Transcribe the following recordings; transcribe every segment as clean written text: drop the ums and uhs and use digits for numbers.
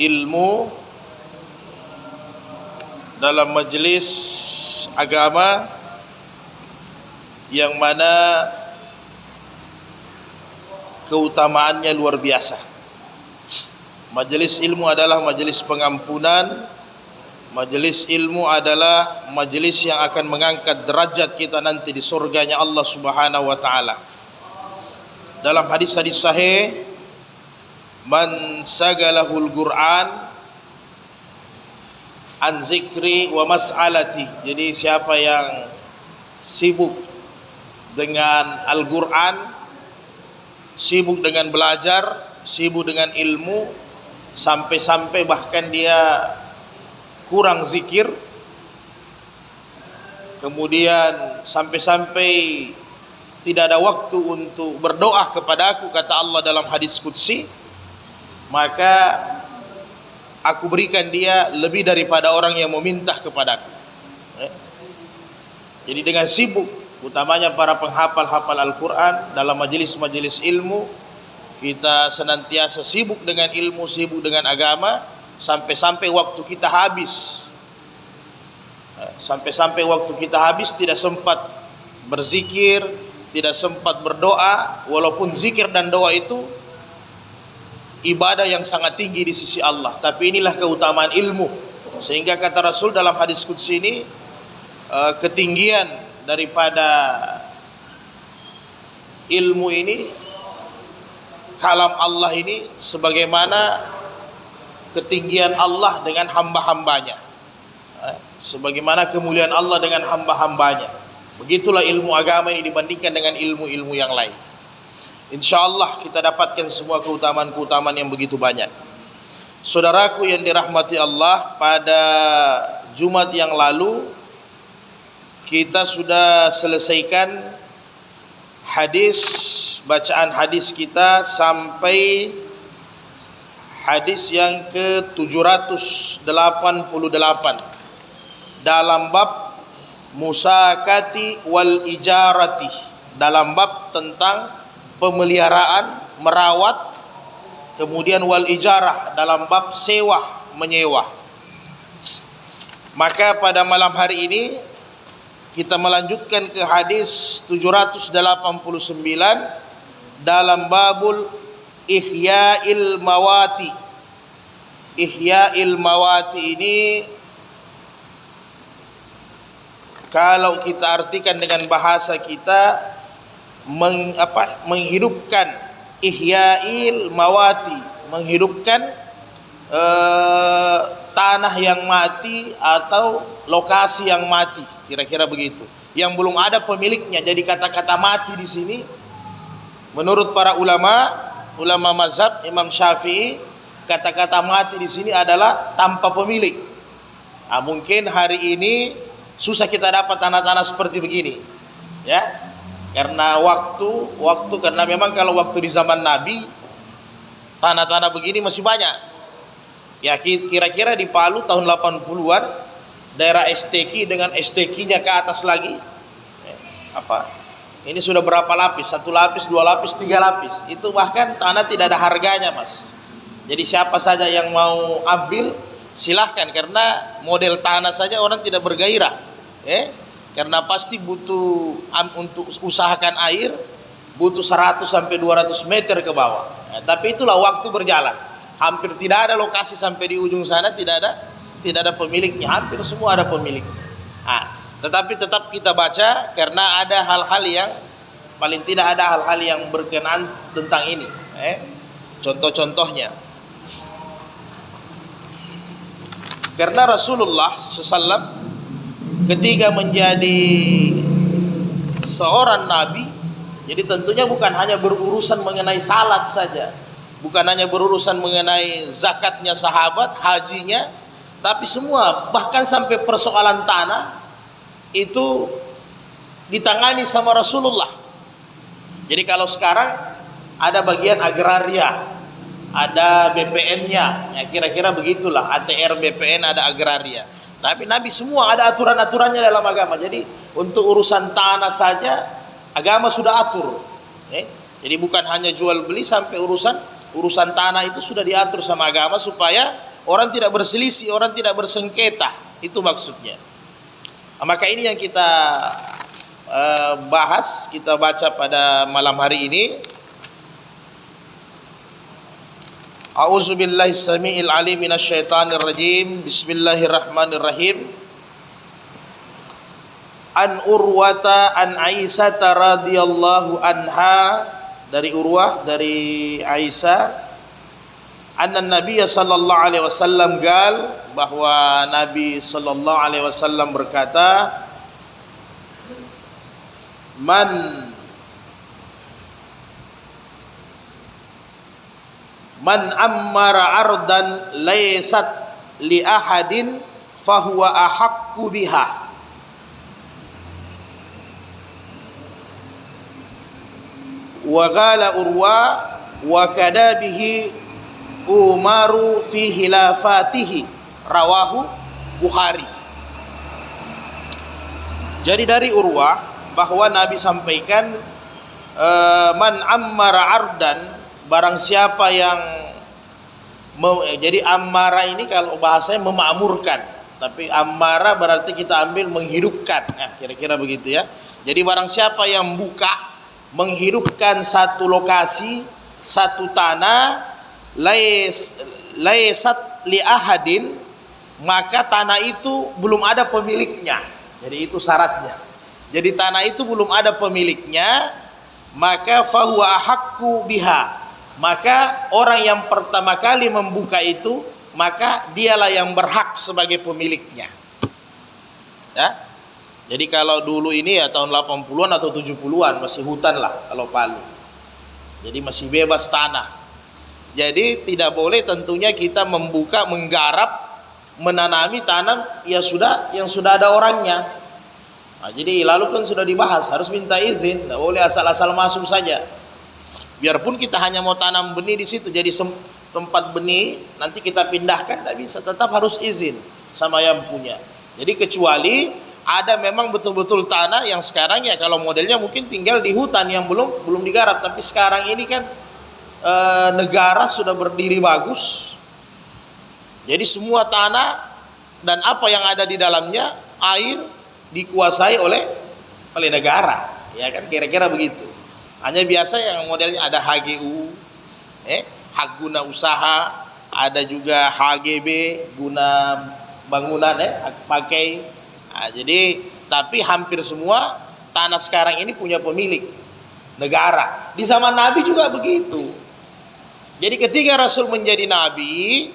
ilmu dalam majelis agama yang mana keutamaannya luar biasa. Majelis ilmu adalah majelis pengampunan. Majelis ilmu adalah majelis yang akan mengangkat derajat kita nanti di surganya Allah Subhanahu wa taala. Dalam hadis-hadis sahih, man sagalahul Qur'an an zikri wa mas'alati. Jadi siapa yang sibuk dengan Al-Qur'an, sibuk dengan belajar, sibuk dengan ilmu, sampai-sampai bahkan dia kurang zikir, kemudian sampai-sampai tidak ada waktu untuk berdoa kepada aku, kata Allah dalam hadis qudsi, maka aku berikan dia lebih daripada orang yang meminta kepadaku. Jadi dengan sibuk, utamanya para penghafal-hafal Al-Quran dalam majelis-majelis ilmu, kita senantiasa sibuk dengan ilmu, sibuk dengan agama, sampai-sampai waktu kita habis. Sampai-sampai waktu kita habis tidak sempat berzikir, tidak sempat berdoa, walaupun zikir dan doa itu ibadah yang sangat tinggi di sisi Allah. Tapi inilah keutamaan ilmu. Sehingga kata Rasul dalam hadis qudsi ini, ketinggian daripada ilmu ini, kalam Allah ini, sebagaimana ketinggian Allah dengan hamba-hambanya, sebagaimana kemuliaan Allah dengan hamba-hambanya. Begitulah ilmu agama ini dibandingkan dengan ilmu-ilmu yang lain. InsyaAllah kita dapatkan semua keutamaan-keutamaan yang begitu banyak. Saudaraku yang dirahmati Allah, pada Jumat yang lalu kita sudah selesaikan hadis, bacaan hadis kita sampai hadis yang ke-788 dalam bab musakati wal ijarati, dalam bab tentang pemeliharaan, merawat, kemudian wal ijarah dalam bab sewa, menyewa. Maka pada malam hari ini kita melanjutkan ke hadis 789 dalam babul Ihya'il Mawati. Ihya'il Mawati ini kalau kita artikan dengan bahasa kita, menghidupkan. Ihya'il Mawati, menghidupkan tanah yang mati atau lokasi yang mati, kira-kira begitu, yang belum ada pemiliknya. Jadi kata-kata mati di sini menurut para ulama mazhab Imam Syafi'i, kata-kata mati di sini adalah tanpa pemilik. Nah, mungkin hari ini susah kita dapat tanah-tanah seperti begini, ya, karena karena memang kalau waktu di zaman Nabi tanah-tanah begini masih banyak. Ya, kira-kira di Palu tahun 80-an, daerah STQ dengan STQ-nya ke atas lagi, ini sudah berapa lapis? 1 lapis, 2 lapis, 3 lapis. Itu bahkan tanah tidak ada harganya, Mas. Jadi siapa saja yang mau ambil silahkan, karena model tanah saja orang tidak bergairah, karena pasti butuh, untuk usahakan air butuh 100 sampai 200 meter ke bawah. Tapi itulah waktu berjalan, hampir tidak ada lokasi sampai di ujung sana tidak ada pemiliknya, hampir semua ada pemilik. Tetapi tetap kita baca karena ada hal-hal yang, paling tidak ada hal-hal yang berkenaan tentang ini. Contoh-contohnya, karena Rasulullah SAW ketika menjadi seorang nabi, jadi tentunya bukan hanya berurusan mengenai salat saja, bukan hanya berurusan mengenai zakatnya sahabat, hajinya, tapi semua, bahkan sampai persoalan tanah itu ditangani sama Rasulullah. Jadi kalau sekarang ada bagian agraria, ada BPN-nya, ya kira-kira begitulah, ATR, BPN, ada agraria. Tapi Nabi semua ada aturan-aturannya dalam agama. Jadi untuk urusan tanah saja agama sudah atur. Jadi bukan hanya jual beli, sampai urusan urusan tanah itu sudah diatur sama agama supaya orang tidak berselisih, orang tidak bersengketa. Itu maksudnya. Maka ini yang kita bahas, kita baca pada malam hari ini. A'udzubillahi samiil alim minasyaitonir rajim. Bismillahirrahmanirrahim. An Urwata an Aisyah radhiyallahu anha, dari Urwah dari Aisyah, anna Nabi sallallahu alaihi wasallam gal, bahwa Nabi sallallahu alaihi wasallam berkata, Man ammara ardan laysat li ahadin fahuwa ahaqqu biha. Wa qala Urwa wa kada bihi Umaru fi hilafatihi, rawahu Bukhari. Jadi dari Urwah bahwa Nabi sampaikan, man ammara ardan, barang siapa yang jadi ammara ini kalau bahasanya memakmurkan, tapi ammara berarti kita ambil menghidupkan. Nah, kira-kira begitu ya. Jadi barang siapa yang buka, menghidupkan satu lokasi, satu tanah, laysat li ahadin, maka tanah itu belum ada pemiliknya. Jadi itu syaratnya. Jadi tanah itu belum ada pemiliknya, maka fahuwa ahaqqu biha. Maka orang yang pertama kali membuka itu, maka dialah yang berhak sebagai pemiliknya. Ya. Jadi kalau dulu ini ya tahun 80-an atau 70-an masih hutan lah kalau Palu. Jadi masih bebas tanah. Jadi tidak boleh tentunya kita membuka, menggarap, menanami tanam yang sudah ada orangnya. Nah, jadi lalu kan sudah dibahas harus minta izin, tidak boleh asal-asal masuk saja. Biarpun kita hanya mau tanam benih di situ, jadi tempat benih nanti kita pindahkan, tidak bisa, tetap harus izin sama yang punya. Jadi kecuali ada memang betul-betul tanah yang sekarang ya kalau modelnya mungkin tinggal di hutan yang belum digarap, tapi sekarang ini kan negara sudah berdiri bagus. Jadi semua tanah dan apa yang ada di dalamnya, air dikuasai oleh negara, ya kan, kira-kira begitu. Hanya biasa yang modelnya ada HGU, hak guna usaha, ada juga HGB, guna bangunan, hak pakai. Nah, jadi tapi hampir semua tanah sekarang ini punya pemilik, negara. Di zaman Nabi juga begitu. Jadi ketika Rasul menjadi Nabi,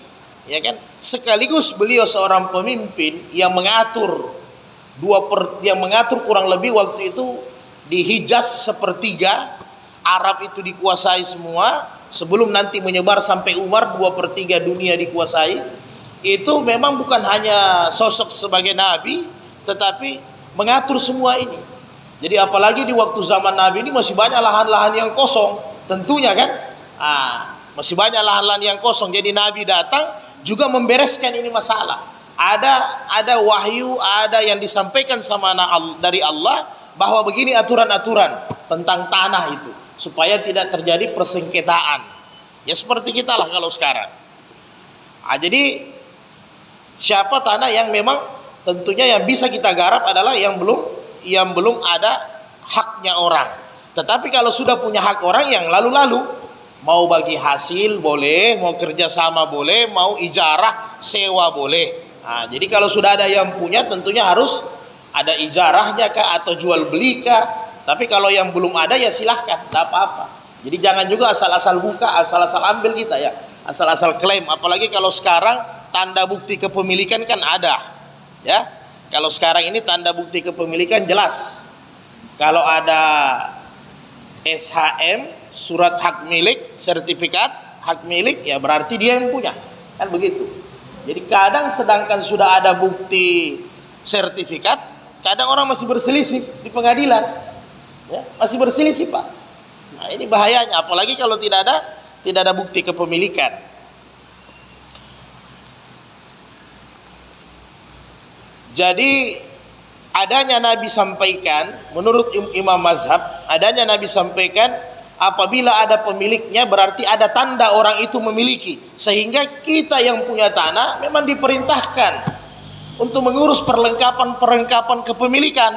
ya kan, sekaligus beliau seorang pemimpin yang mengatur kurang lebih waktu itu di Hijaz sepertiga, Arab itu dikuasai semua, sebelum nanti menyebar sampai Umar 2/3 dunia dikuasai. Itu memang bukan hanya sosok sebagai Nabi, tetapi mengatur semua ini. Jadi apalagi di waktu zaman Nabi ini masih banyak lahan-lahan yang kosong, tentunya kan. Masih banyak lahan-lahan yang kosong. Jadi Nabi datang juga membereskan ini masalah. Ada wahyu, ada yang disampaikan dari Allah bahwa begini aturan-aturan tentang tanah itu, supaya tidak terjadi persengketaan. Ya seperti kita lah kalau sekarang. Jadi siapa tanah yang memang tentunya yang bisa kita garap adalah yang belum ada haknya orang. Tetapi kalau sudah punya hak orang yang lalu-lalu, mau bagi hasil boleh, mau kerjasama boleh, mau ijarah sewa boleh. Jadi kalau sudah ada yang punya tentunya harus ada ijarahnya kah atau jual beli kah. Tapi kalau yang belum ada ya silahkan, tidak apa-apa. Jadi jangan juga asal-asal buka, asal-asal ambil kita ya, asal-asal klaim. Apalagi kalau sekarang tanda bukti kepemilikan kan ada, ya. Kalau sekarang ini tanda bukti kepemilikan jelas. Kalau ada SHM, surat hak milik, sertifikat hak milik, ya berarti dia yang punya, kan begitu. Jadi kadang sedangkan sudah ada bukti sertifikat, kadang orang masih berselisih di pengadilan, ya, masih berselisih Pak. Nah ini bahayanya, apalagi kalau tidak ada bukti kepemilikan. Jadi adanya Nabi sampaikan, menurut Imam Mazhab, adanya Nabi sampaikan Apabila ada pemiliknya berarti ada tanda orang itu memiliki, sehingga kita yang punya tanah memang diperintahkan untuk mengurus perlengkapan kepemilikan.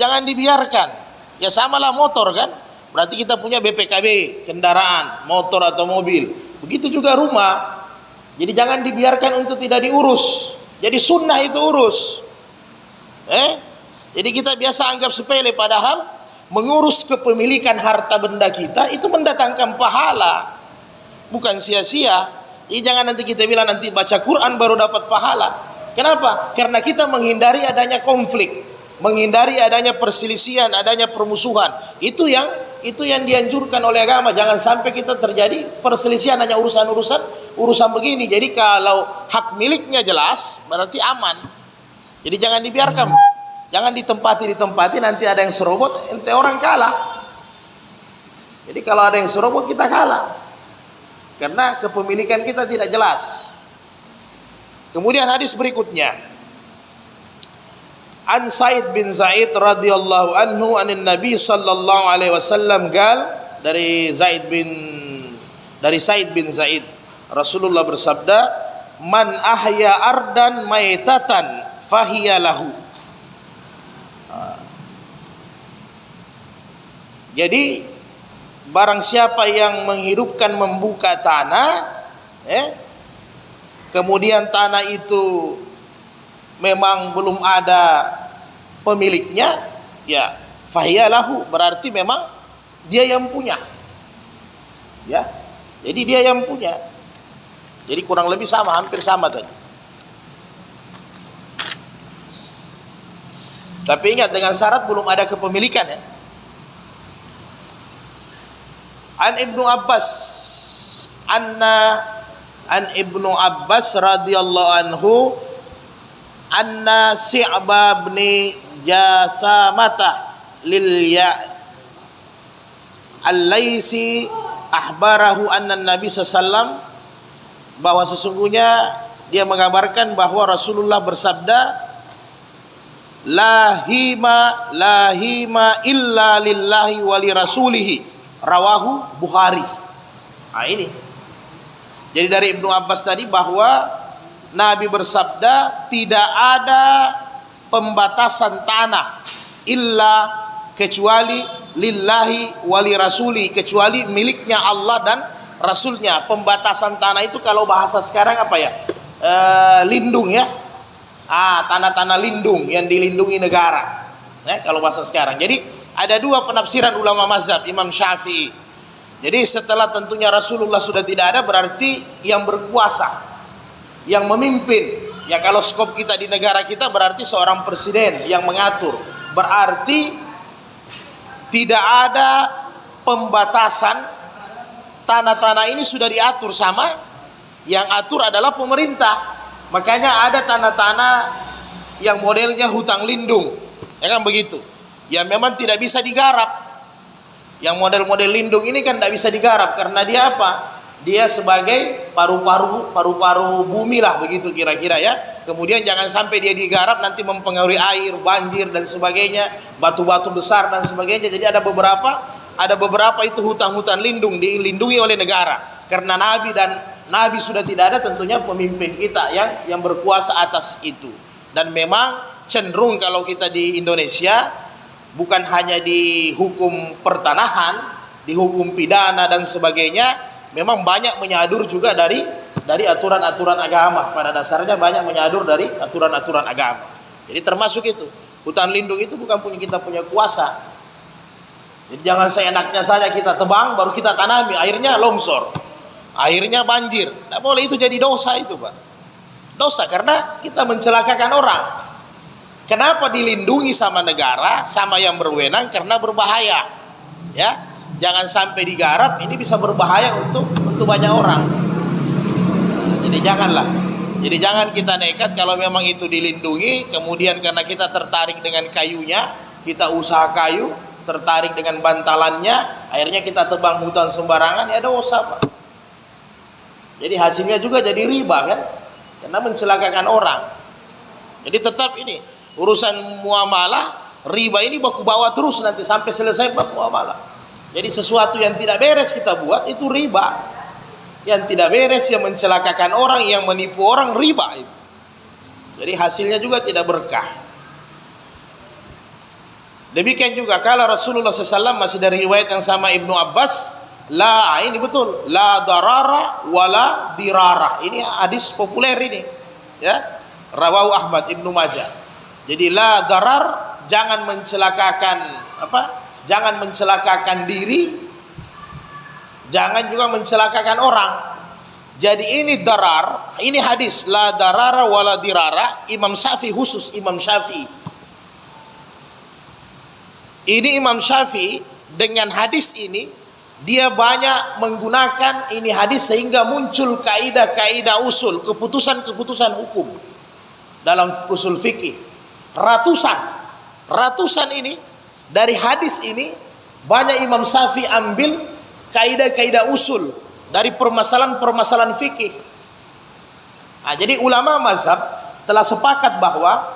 Jangan dibiarkan. Ya samalah motor kan, berarti kita punya BPKB kendaraan motor atau mobil, begitu juga rumah. Jadi jangan dibiarkan untuk tidak diurus. Jadi sunnah itu urus. Jadi kita biasa anggap sepele, padahal mengurus kepemilikan harta benda kita itu mendatangkan pahala, bukan sia-sia. Jadi jangan nanti kita bilang nanti baca Quran baru dapat pahala. Kenapa? Karena kita menghindari adanya konflik, menghindari adanya perselisihan, adanya permusuhan. Itu yang dianjurkan oleh agama. Jangan sampai kita terjadi perselisihan hanya urusan begini. Jadi kalau hak miliknya jelas berarti aman. Jadi jangan dibiarkan. Jangan ditempati nanti ada yang serobot, ente orang kalah. Jadi kalau ada yang serobot kita kalah, karena kepemilikan kita tidak jelas. Kemudian hadis berikutnya, An Sa'id bin Zaid radhiyallahu anhu anin Nabi sallallahu alaihi wasallam gal, dari Sa'id bin Zaid Rasulullah bersabda, man ahya ardan maitatan fahiya lahu. Jadi barang siapa yang menghidupkan, membuka tanah, kemudian tanah itu memang belum ada pemiliknya, ya fahiyalahu, berarti memang dia yang punya. Ya. Jadi dia yang punya. Jadi kurang lebih sama, hampir sama tadi. Tapi ingat, dengan syarat belum ada kepemilikan ya. An Ibnu Abbas radhiyallahu anhu anna Si'ba bin Jasamata lil ya al-Laisi ahbarahu anna Nabi sallallahu, bahwa sesungguhnya dia mengabarkan bahwa Rasulullah bersabda, lahima illa lillahi wa li rasulihi, rawahu Bukhari. Nah ini. Jadi dari Ibnu Abbas tadi bahwa Nabi bersabda tidak ada pembatasan tanah illa kecuali lillahi wali rasuli, kecuali miliknya Allah dan Rasulnya. Pembatasan tanah itu kalau bahasa sekarang apa ya? Lindung ya. Tanah-tanah lindung yang dilindungi negara. Kalau bahasa sekarang. Jadi ada dua penafsiran ulama mazhab Imam Syafi'i. Jadi setelah tentunya Rasulullah sudah tidak ada, berarti yang berkuasa, yang memimpin. Ya kalau skop kita di negara kita berarti seorang presiden yang mengatur. Berarti tidak ada pembatasan. Tanah-tanah ini sudah diatur sama, yang atur adalah pemerintah. Makanya ada tanah-tanah yang modelnya hutang lindung, ya kan begitu. Ya memang tidak bisa digarap. Yang model-model lindung ini kan tidak bisa digarap karena dia apa? Dia sebagai paru-paru bumi lah begitu kira-kira ya. Kemudian jangan sampai dia digarap nanti mempengaruhi air, banjir dan sebagainya, batu-batu besar dan sebagainya. Jadi ada beberapa itu hutan-hutan lindung dilindungi oleh negara. Karena Nabi sudah tidak ada, tentunya pemimpin kita yang berkuasa atas itu. Dan memang cenderung kalau kita di Indonesia bukan hanya di hukum pertanahan, di hukum pidana dan sebagainya, memang banyak menyadur juga dari aturan-aturan agama. Pada dasarnya banyak menyadur dari aturan-aturan agama. Jadi termasuk itu. Hutan lindung itu bukan kita punya kuasa. Jadi jangan seenaknya saja kita tebang baru kita tanami, akhirnya longsor, akhirnya banjir. Tidak boleh, itu jadi dosa itu, Pak. Dosa karena kita mencelakakan orang. Kenapa dilindungi sama negara, sama yang berwenang? Karena berbahaya. Ya, jangan sampai digarap, ini bisa berbahaya untuk banyak orang. Jadi janganlah. Jadi jangan kita nekat kalau memang itu dilindungi, kemudian karena kita tertarik dengan kayunya, kita usaha kayu, tertarik dengan bantalannya, akhirnya kita tebang hutan sembarangan, ya dosa, Pak. Jadi hasilnya juga jadi riba kan? Karena mencelakakan orang. Jadi tetap ini urusan muamalah, riba ini baku bawa terus nanti sampai selesai bab muamalah. Jadi sesuatu yang tidak beres kita buat itu riba. Yang tidak beres, yang mencelakakan orang, yang menipu orang, riba itu. Jadi hasilnya juga tidak berkah. Demikian juga kalau Rasulullah SAW masih dari riwayat yang sama Ibnu Abbas, ini betul, la darara wala dirara. Ini hadis populer ini, ya. Rawahu Ahmad Ibnu Majah. Jadi la darar, jangan mencelakakan Jangan mencelakakan diri, jangan juga mencelakakan orang. Jadi ini darar, ini hadis la darara wala dirara, Imam Syafi'i khusus, Imam Syafi'i. Ini Imam Syafi'i dengan hadis ini dia banyak menggunakan ini hadis sehingga muncul kaidah-kaidah usul, keputusan-keputusan hukum dalam usul fikih. Ratusan ini dari hadis ini banyak Imam Syafi'i ambil kaidah-kaidah usul dari permasalahan-permasalahan fikih. Nah, jadi ulama mazhab telah sepakat bahwa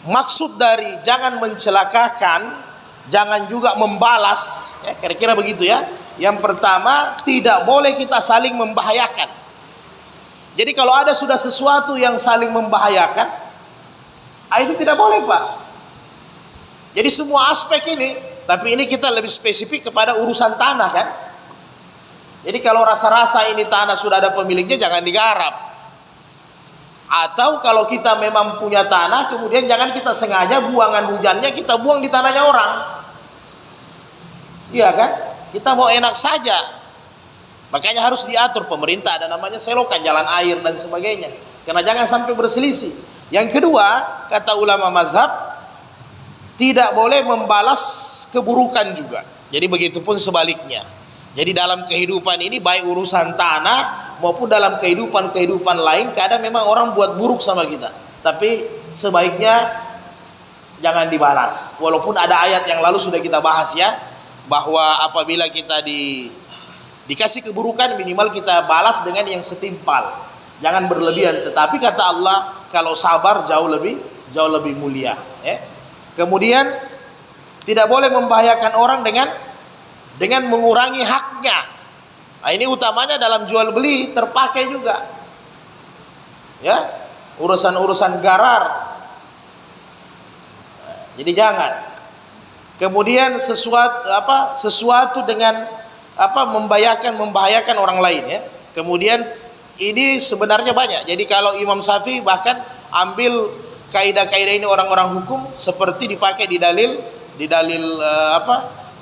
maksud dari jangan mencelakakan, jangan juga membalas, ya, kira-kira begitu ya. Yang pertama, tidak boleh kita saling membahayakan. Jadi kalau ada sudah sesuatu yang saling membahayakan, itu tidak boleh, Pak. Jadi semua aspek ini, tapi ini kita lebih spesifik kepada urusan tanah kan. Jadi kalau rasa-rasa ini tanah sudah ada pemiliknya, jangan digarap. Atau kalau kita memang punya tanah, kemudian jangan kita sengaja buangan hujannya kita buang di tanahnya orang. Iya kan? Kita mau enak saja. Makanya harus diatur, pemerintah ada namanya selokan, jalan air dan sebagainya. Karena jangan sampai berselisih. Yang kedua, kata ulama mazhab, tidak boleh membalas keburukan juga. Jadi begitupun sebaliknya. Jadi dalam kehidupan ini, baik urusan tanah maupun dalam kehidupan lain, kadang memang orang buat buruk sama kita, tapi sebaiknya jangan dibalas. Walaupun ada ayat yang lalu sudah kita bahas ya, bahwa apabila kita dikasih keburukan, minimal kita balas dengan yang setimpal, jangan berlebihan. Tetapi kata Allah, kalau sabar jauh lebih mulia. Kemudian tidak boleh membahayakan orang dengan mengurangi haknya. Nah, ini utamanya dalam jual beli terpakai juga. Ya, urusan-urusan garar. Jadi jangan. Kemudian sesuatu dengan membahayakan orang lain ya. Kemudian ini sebenarnya banyak. Jadi kalau Imam Syafi'i bahkan ambil kaidah-kaidah ini orang-orang hukum seperti dipakai di dalil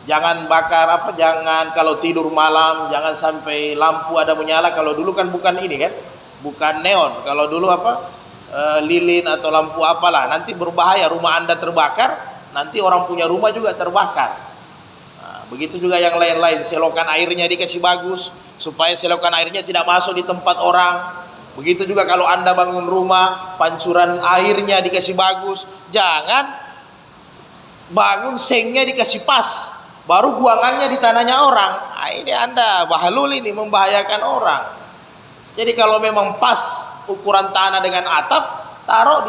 jangan bakar jangan kalau tidur malam jangan sampai lampu ada menyala. Kalau dulu kan bukan ini kan, bukan neon. Kalau dulu lilin atau lampu apalah, nanti berbahaya, rumah Anda terbakar, nanti orang punya rumah juga terbakar. Nah, begitu juga yang lain-lain, selokan airnya dikasih bagus supaya selokan airnya tidak masuk di tempat orang. Begitu juga kalau Anda bangun rumah, pancuran airnya dikasih bagus. Jangan bangun sengnya dikasih pas, baru buangannya di tanahnya orang. Ini Anda bahalul, ini membahayakan orang. Jadi kalau memang pas ukuran tanah dengan atap, taruh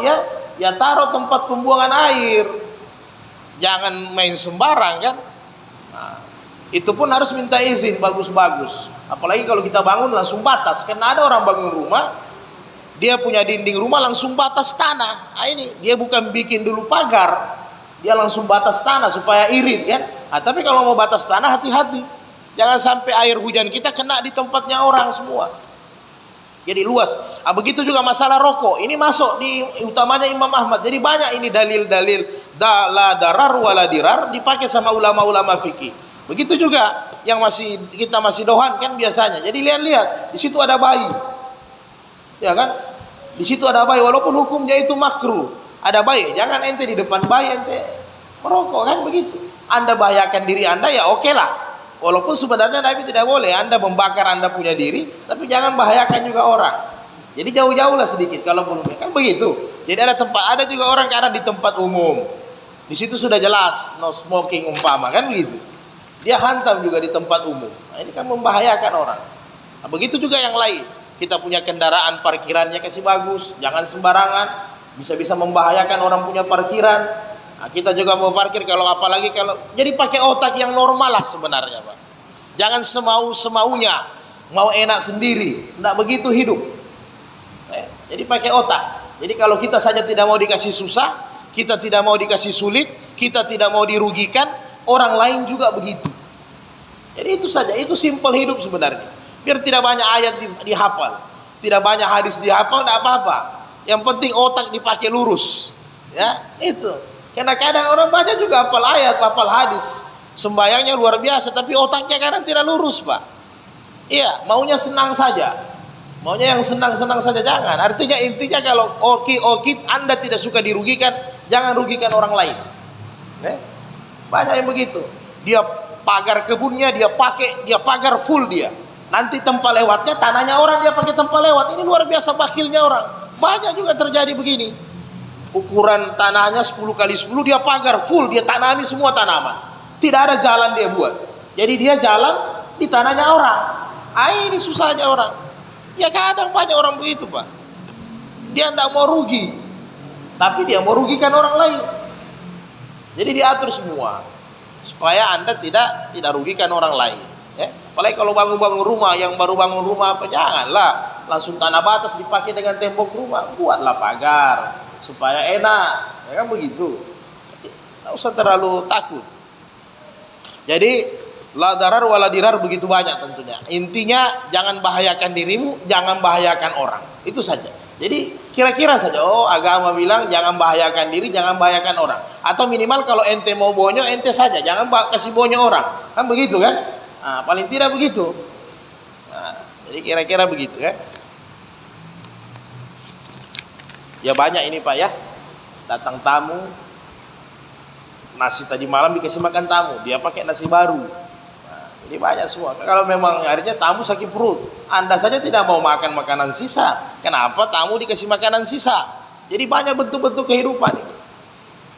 tempat pembuangan air. Jangan main sembarang kan. Nah, itu pun harus minta izin bagus-bagus. Apalagi kalau kita bangun langsung batas. Karena ada orang bangun rumah, dia punya dinding rumah langsung batas tanah. Ini dia bukan bikin dulu pagar, dia langsung batas tanah supaya irit kan. Tapi kalau mau batas tanah, hati-hati, jangan sampai air hujan kita kena di tempatnya orang semua. Jadi luas. Begitu juga masalah rokok. Ini masuk di utamanya Imam Ahmad. Jadi banyak ini dalil-dalil la darar wala dirar dipakai sama ulama-ulama fikih. Begitu juga yang kita masih dohan kan biasanya. Jadi lihat-lihat, di situ ada bayi. Ya kan? Di situ ada bayi walaupun hukumnya itu makruh. Ada bayi, jangan ente di depan bayi ente merokok kan begitu. Anda bahayakan diri Anda ya oke lah. Walaupun sebenarnya Nabi tidak boleh Anda membakar Anda punya diri, tapi jangan bahayakan juga orang. Jadi jauh-jauhlah sedikit kalau belum kan begitu. Jadi ada juga orang karena di tempat umum. Di situ sudah jelas no smoking umpama kan begitu. Dia hantam juga di tempat umum. Nah, ini kan membahayakan orang. Nah, begitu juga yang lain. Kita punya kendaraan, parkirannya kasih bagus, jangan sembarangan. Bisa-bisa membahayakan orang punya parkiran. Nah, kita juga mau parkir kalau apalagi kalau jadi pakai otak yang normal lah sebenarnya, Pak. Jangan semaunya, mau enak sendiri, tidak begitu hidup. Jadi pakai otak. Jadi kalau kita saja tidak mau dikasih susah, kita tidak mau dikasih sulit, kita tidak mau dirugikan, orang lain juga begitu. Jadi itu saja, itu simple hidup sebenarnya. Biar tidak banyak ayat dihafal, tidak banyak hadis dihafal, tidak apa-apa. Yang penting otak dipakai lurus. Ya, itu. Karena kadang orang baca juga hafal ayat, hafal hadis, sembayangnya luar biasa, tapi otaknya kadang tidak lurus, Pak. Iya, maunya senang saja, maunya yang senang-senang saja, jangan. Artinya intinya kalau oke, Anda tidak suka dirugikan, jangan rugikan orang lain. Banyak yang begitu. Dia pagar kebunnya, dia pagar full dia. Nanti tempat lewatnya tanahnya orang, dia pakai tempat lewat. Ini luar biasa bakilnya orang. Banyak juga terjadi begini. Ukuran tanahnya 10 kali 10, dia pagar full, dia tanami semua tanaman. Tidak ada jalan dia buat. Jadi dia jalan di tanahnya orang. Ini susahnya orang. Ya kadang banyak orang begitu, Pak. Dia tidak mau rugi, tapi dia mau rugikan orang lain. Jadi diatur semua supaya Anda tidak rugikan orang lain. Ya. Apalagi kalau bangun rumah, yang baru bangun rumah apa, janganlah langsung tanah batas dipakai dengan tembok rumah. Buatlah pagar supaya enak, ya kan begitu. Tidak usah terlalu takut. Jadi la darar wala dirar begitu banyak tentunya. Intinya jangan bahayakan dirimu, jangan bahayakan orang. Itu saja. Jadi kira-kira saja, agama bilang jangan bahayakan diri, jangan bahayakan orang. Atau minimal kalau ente mau bonyo, ente saja, jangan kasih bonyo orang. Kan begitu kan? Nah, paling tidak begitu. Nah, jadi kira-kira begitu ya. Ya banyak ini, Pak ya. Datang tamu, nasi tadi malam dikasih makan tamu, dia pakai nasi baru. Nah, jadi banyak semua. Kalau memang akhirnya tamu sakit perut, Anda saja tidak mau makan makanan sisa, kenapa tamu dikasih makanan sisa? Jadi banyak bentuk-bentuk kehidupan ini.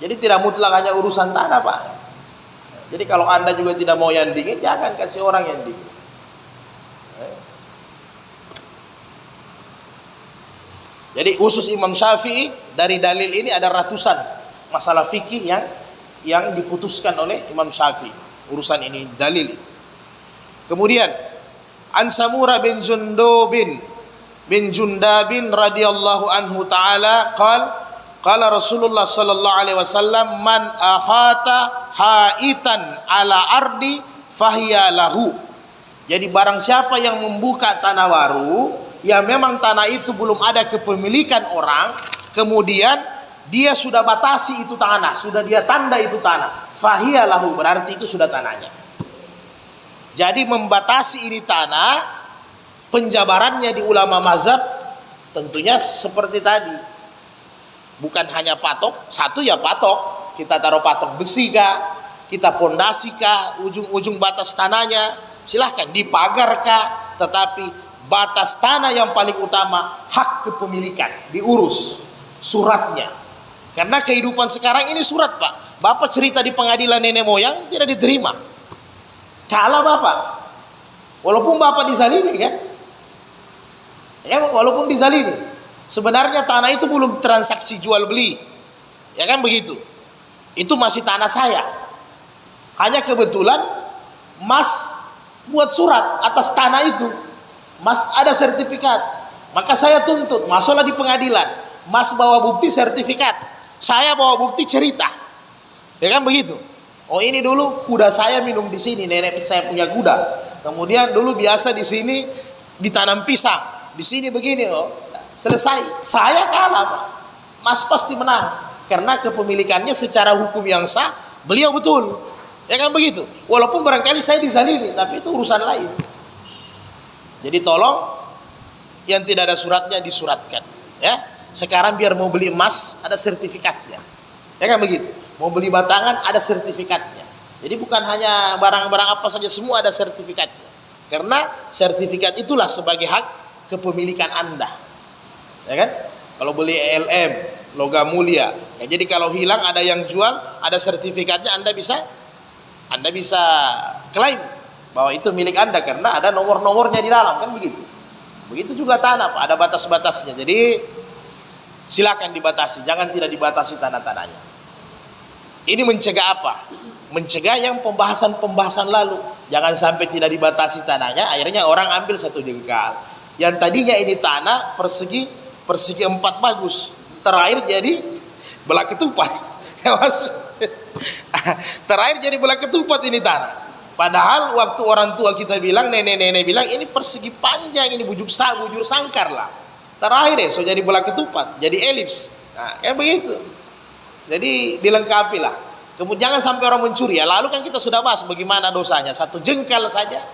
Jadi tidak mutlak hanya urusan tanah, Pak. Jadi kalau Anda juga tidak mau yang dingin, jangan kasih orang yang dingin. Jadi khusus Imam Syafi'i, dari dalil ini ada ratusan masalah fikih yang diputuskan oleh Imam Syafi'i. Urusan ini dalil. Kemudian An Samurah bin Jundabin radhiyallahu anhu taala qala Rasulullah sallallahu alaihi wasallam man akhata haitan ala ardi fahiya lahu. Jadi barang siapa yang membuka tanah baru, ya memang tanah itu belum ada kepemilikan orang, kemudian dia sudah batasi itu tanah, sudah dia tanda itu tanah, fahiya lahu, berarti itu sudah tanahnya. Jadi membatasi ini tanah, penjabarannya di ulama mazhab tentunya seperti tadi, bukan hanya patok satu, ya patok, kita taruh patok besi kah, kita pondasi kah, ujung-ujung batas tanahnya silahkan dipagar kah, tetapi batas tanah yang paling utama hak kepemilikan diurus suratnya. Karena kehidupan sekarang ini surat, Pak. Bapak cerita di pengadilan nenek moyang tidak diterima. Kalah Bapak. Walaupun Bapak dizalimi kan? Ya, walaupun dizalimi. Sebenarnya tanah itu belum transaksi jual beli. Ya kan begitu. Itu masih tanah saya. Hanya kebetulan Mas buat surat atas tanah itu. Mas ada sertifikat, maka saya tuntut, masuklah di pengadilan. Mas bawa bukti sertifikat, saya bawa bukti cerita, ya kan begitu. Oh ini dulu kuda saya minum di sini, nenek saya punya kuda. Kemudian dulu biasa di sini ditanam pisang, di sini begini. Selesai, saya kalah, Pak. Mas pasti menang, karena kepemilikannya secara hukum yang sah, beliau betul, ya kan begitu. Walaupun barangkali saya dizalimi, tapi itu urusan lain. Jadi tolong yang tidak ada suratnya disuratkan, ya. Sekarang biar mau beli emas ada sertifikatnya, ya kan begitu. Mau beli batangan ada sertifikatnya. Jadi bukan hanya barang-barang apa saja, semua ada sertifikatnya. Karena sertifikat itulah sebagai hak kepemilikan Anda, ya kan. Kalau beli LM logam mulia, ya, jadi kalau hilang ada yang jual, ada sertifikatnya, Anda bisa klaim bahwa itu milik Anda karena ada nomor-nomornya di dalam, kan begitu. Begitu juga tanah, Pak, ada batas-batasnya. Jadi silakan dibatasi, jangan tidak dibatasi tanah-tanahnya. Ini mencegah apa? Mencegah yang pembahasan-pembahasan lalu. Jangan sampai tidak dibatasi tanahnya, akhirnya orang ambil 1 jengkal. Yang tadinya ini tanah persegi 4 bagus, terakhir jadi belah ketupat. Ya Mas. Terakhir jadi belah ketupat ini tanah. Padahal waktu orang tua kita bilang, nenek-nenek bilang ini persegi panjang, ini bujur sangkar lah. Terakhir so jadi belah ketupat, jadi elips. Nah, kayak begitu. Jadi dilengkapi lah. Kemudian jangan sampai orang mencuri ya. Lalu kan kita sudah bahas bagaimana dosanya. 1 jengkal saja,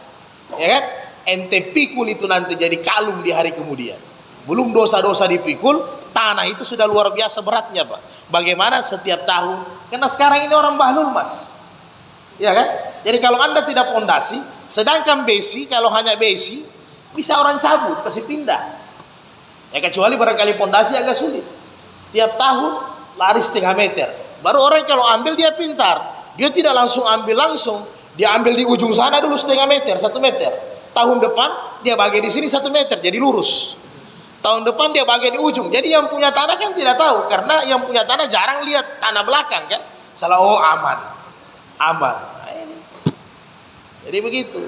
ya kan? Ente pikul itu nanti jadi kalung di hari kemudian. Belum dosa-dosa dipikul, tanah itu sudah luar biasa beratnya Pak. Bagaimana setiap tahun? Karena sekarang ini orang bahlul Mas, ya kan? Jadi kalau Anda tidak pondasi, sedangkan besi, kalau hanya besi bisa orang cabut, kasih pindah. Ya kecuali barangkali pondasi agak sulit. Tiap tahun lari 0,5 meter. Baru orang kalau ambil dia pintar, dia tidak langsung ambil langsung, dia ambil di ujung sana dulu 0,5 meter, 1 meter. Tahun depan dia bagi di sini 1 meter, jadi lurus. Tahun depan dia bagi di ujung. Jadi yang punya tanah kan tidak tahu, karena yang punya tanah jarang lihat tanah belakang kan. Salah, oh aman. Nah, ini. Jadi begitu.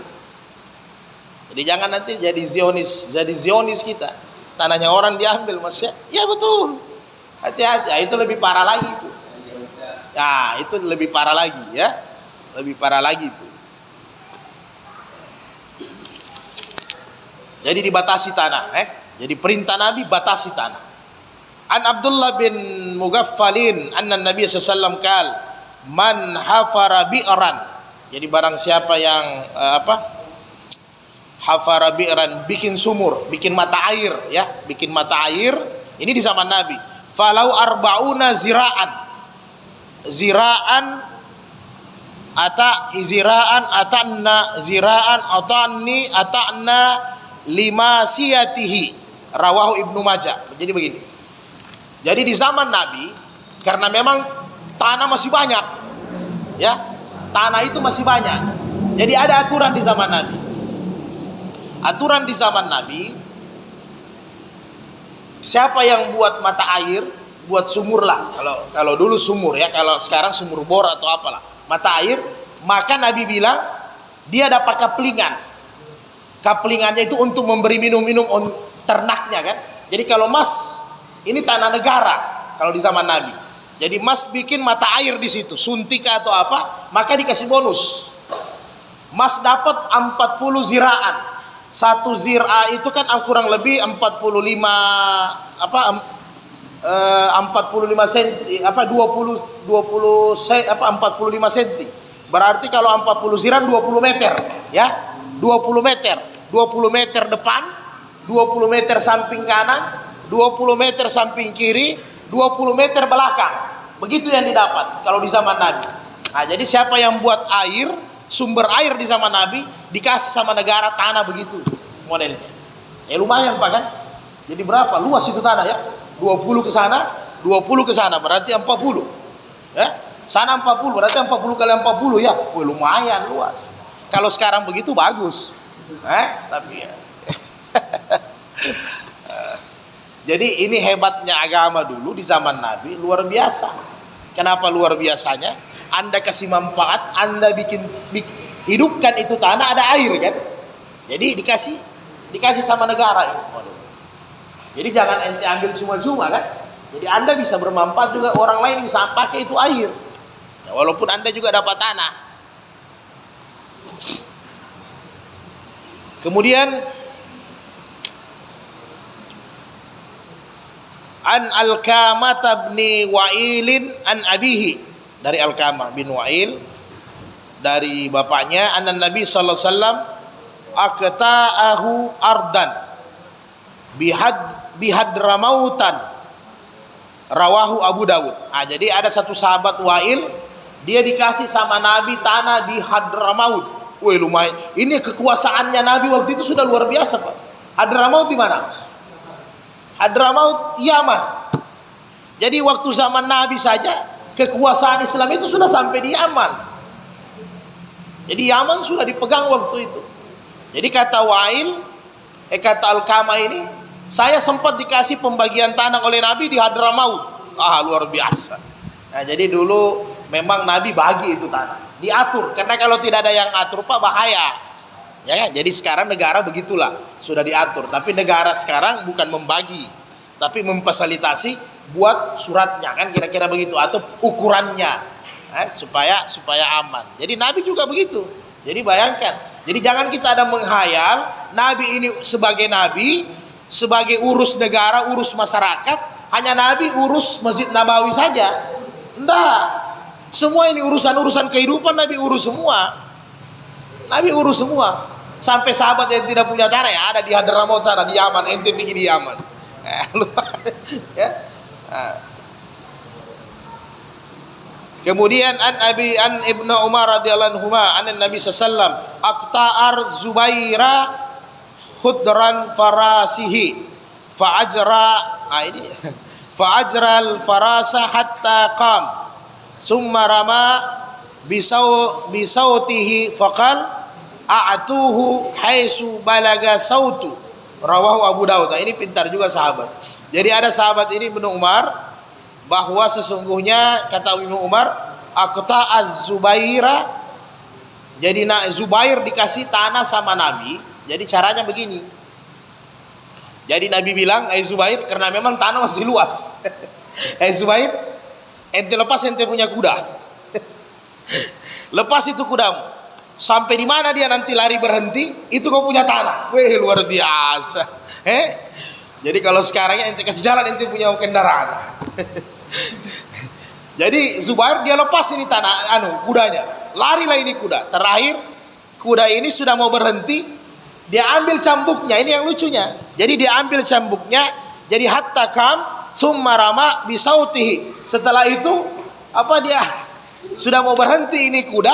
Jadi jangan nanti jadi Zionis kita. Tanahnya orang diambil Mas ya. Ya betul. Hati-hati. Ya, itu lebih parah lagi itu. Ya, itu lebih parah lagi ya. Lebih parah lagi itu. Jadi dibatasi tanah, Jadi perintah Nabi batasi tanah. An Abdullah bin Mughaffalin anna Nabi sallallahu alaihi wasallam kal man hafara bi'ran. Jadi barang siapa yang hafara bi'ran, bikin sumur, bikin mata air ya, bikin mata air. Ini di zaman Nabi. Falau arba'una zira'an. Zira'an ata'na lima siyatihi, rawahu Ibnu Majah. Jadi begini. Jadi di zaman Nabi, karena memang tanah masih banyak, ya, tanah itu masih banyak. Jadi ada aturan di zaman Nabi. Aturan di zaman Nabi, siapa yang buat mata air, buat sumur lah. Kalau dulu sumur ya, kalau sekarang sumur bor atau apalah, mata air, maka Nabi bilang dia dapat kaplingan. Kaplingannya itu untuk memberi minum-minum ternaknya kan. Jadi kalau Mas, ini tanah negara kalau di zaman Nabi. Jadi Mas bikin mata air di situ, suntik atau apa, maka dikasih bonus. Mas dapat 40 ziraan. 1 zira itu kan kurang lebih 45 cm, 45 cm. Berarti kalau 40 ziraan 20 meter, ya. 20 meter depan, 20 meter samping kanan, 20 meter samping kiri, 20 meter belakang. Begitu yang didapat kalau di zaman Nabi. Nah, jadi siapa yang buat air, sumber air di zaman Nabi, dikasih sama negara tanah begitu modelnya. Ya lumayan Pak kan? Jadi berapa luas itu tanah ya? 20 ke sana, 20 ke sana, berarti 40. Ya? Sana 40, berarti 40 kali 40 ya. Wih, lumayan luas. Kalau sekarang begitu bagus. Tapi ya. Jadi ini hebatnya agama dulu di zaman Nabi, luar biasa. Kenapa luar biasanya? Anda kasih manfaat, Anda hidupkan itu tanah, ada air kan? Jadi dikasih sama negara ini. Jadi jangan ente ambil cuma-cuma kan? Jadi Anda bisa bermanfaat juga, orang lain bisa pakai itu air. Ya, walaupun Anda juga dapat tanah. Kemudian an Alqamah bin Wa'il an abihi, dari Alqamah bin Wa'il dari bapaknya, anna Nabi sallallahu alaihi wasallam aqta'ahu ardan bihadramautan, rawahu Abu Dawud. Jadi ada satu sahabat Wa'il, dia dikasih sama Nabi tanah di Hadramaut. Wih lumayan. Ini kekuasaannya Nabi waktu itu sudah luar biasa Pak. Hadramaut di mana? Hadramaut Yaman. Jadi waktu zaman Nabi saja kekuasaan Islam itu sudah sampai di Yaman. Jadi Yaman sudah dipegang waktu itu. Jadi kata Wa'il, kata Alqamah ini, saya sempat dikasih pembagian tanah oleh Nabi di Hadramaut. Luar biasa. Nah, jadi dulu memang Nabi bagi itu tanah, diatur. Karena kalau tidak ada yang atur Pak, bahaya. Ya kan? Jadi sekarang negara begitulah, sudah diatur. Tapi negara sekarang bukan membagi, tapi memfasilitasi buat suratnya, kan kira-kira begitu, atau ukurannya, supaya aman. Jadi Nabi juga begitu. Jadi bayangkan. Jadi jangan kita ada menghayal Nabi ini sebagai Nabi, sebagai urus negara, urus masyarakat, hanya Nabi urus Masjid Nabawi saja. Enggak. Semua ini urusan-urusan kehidupan Nabi urus semua. Nabi urus semua. Sampai sahabat yang tidak punya tanah ya ada di Hadramaut sana, di Yaman, ente pergi di Yaman. Ya. Kemudian an Ibnu Umar radhiyallahu anhu an Nabi sallallahu aqta'ar Zubaira khudran farasihi fa'ajra al-farasa hatta qam summa rama bisautihi faqal a'tuhu haitsu balaga sautu, rawahu Abu Daud. Nah, ini pintar juga sahabat. Jadi ada sahabat ini Ibnu Umar, bahwa sesungguhnya kata Ibnu Umar, aqta az-Zubaira, jadi Zubair dikasih tanah sama Nabi. Jadi caranya begini. Jadi Nabi bilang, Zubair, karena memang tanah masih luas. Zubair, ente lepas ente punya kuda. Lepas itu kudamu. Sampai di mana dia nanti lari berhenti, itu kau punya tanah. Wih, luar biasa. Jadi kalau sekarang ente kasih jalan, ente punya kendaraan. Jadi Zubair dia lepas ini tanah kudanya, larilah ini kuda. Terakhir kuda ini sudah mau berhenti, dia ambil cambuknya. Ini yang lucunya. Jadi dia ambil cambuknya, jadi hatta kam summa rama bisautihi. Setelah itu dia sudah mau berhenti ini kuda,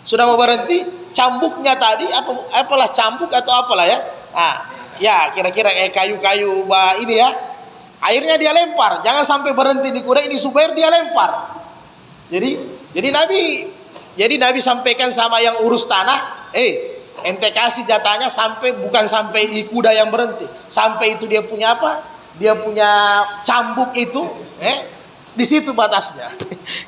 sudah mau berhenti, cambuknya tadi apalah cambuk atau apalah ya. Ya kira-kira kayu-kayu ini ya. Akhirnya dia lempar, jangan sampai berhenti di kuda ini, Zubair dia lempar. Jadi Nabi sampaikan sama yang urus tanah, ente kasih jatahnya bukan sampai di kuda yang berhenti, sampai itu dia punya apa? Dia punya cambuk itu, di situ batasnya.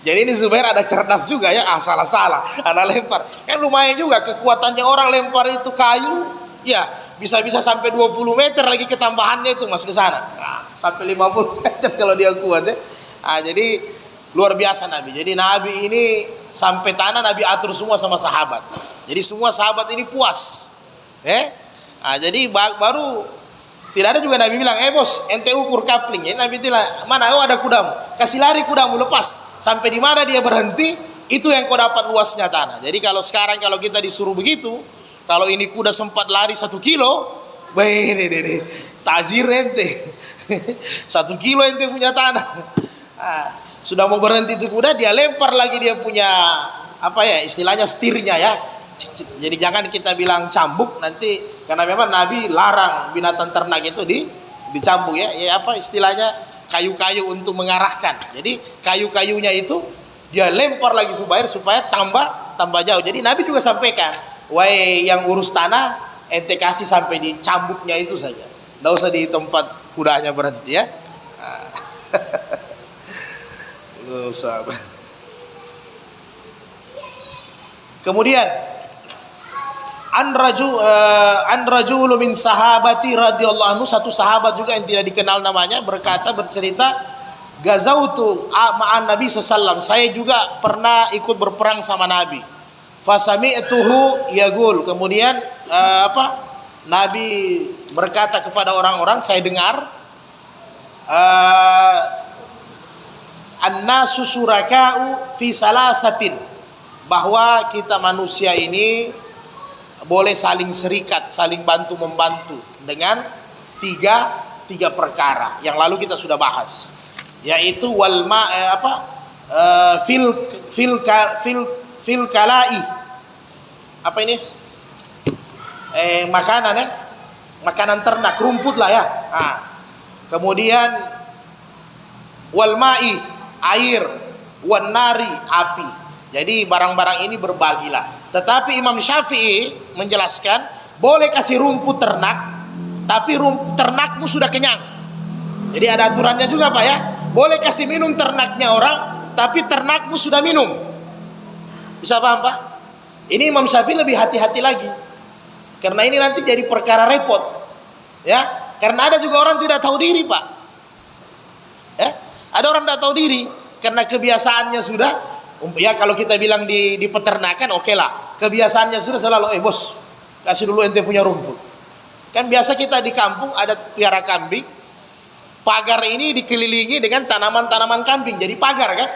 Jadi ini Zubair ada cerdas juga ya, salah, ada lempar. Kan lumayan juga kekuatannya orang lempar itu kayu, ya. Bisa sampai 20 meter lagi ketambahannya itu mas ke sana. Sampai 50 meter kalau dia kuat ya. Jadi luar biasa Nabi. Jadi Nabi ini sampai tanah Nabi atur semua sama sahabat. Jadi semua sahabat ini puas. Jadi baru tidak ada juga Nabi bilang, bos, ente ukur kapling. Ya, Nabi bilang, mana ada kudamu? Kasih lari kudamu, lepas. Sampai di mana dia berhenti, itu yang kau dapat luasnya tanah. Jadi kalau sekarang kalau kita disuruh begitu, kalau ini kuda sempat lari 1 kilo, ini tajir ente. 1 kilo ente punya tanah. Sudah mau berhenti itu kuda, dia lempar lagi dia punya istilahnya setirnya ya. Jadi jangan kita bilang cambuk nanti, karena memang Nabi larang binatang ternak itu dicambuk ya. Istilahnya kayu-kayu untuk mengarahkan. Jadi kayu-kayunya itu dia lempar lagi Zubair supaya tambah jauh. Jadi Nabi juga sampaikan, wahai yang urus tanah, ente kasih sampai di cambuknya itu saja. Nggak usah di tempat kudanya berhenti ya. Kemudian an rajul min sahabati radhiyallahu anhu, satu sahabat juga yang tidak dikenal namanya bercerita, gazautu ma'an Nabi sallallahu, saya juga pernah ikut berperang sama Nabi. Fasami'tuhu yaqul, kemudian Nabi berkata kepada orang-orang, saya dengar, annasu suraka'u fi salasatin, bahwa kita manusia ini boleh saling serikat, saling bantu membantu dengan tiga perkara yang lalu kita sudah bahas, yaitu fil kalai, makanan ternak, rumput lah ya. Kemudian wal ma'i, air, wan nari, api. Jadi barang-barang ini berbagilah. Tetapi Imam Syafi'i menjelaskan, boleh kasih rumput ternak, tapi ternakmu sudah kenyang. Jadi ada aturannya juga Pak ya. Boleh kasih minum ternaknya orang, tapi ternakmu sudah minum. Bisa paham Pak? Ini Imam Syafi'i lebih hati-hati lagi. Karena ini nanti jadi perkara repot. Ya, karena ada juga orang tidak tahu diri Pak. Ya, ada orang tidak tahu diri karena kebiasaannya sudah. Ya kalau kita bilang di peternakan oke lah. Kebiasaannya sudah selalu bos, kasih dulu ente punya rumput. Kan biasa kita di kampung ada piara kambing. Pagar ini dikelilingi dengan tanaman-tanaman kambing. Jadi pagar kan.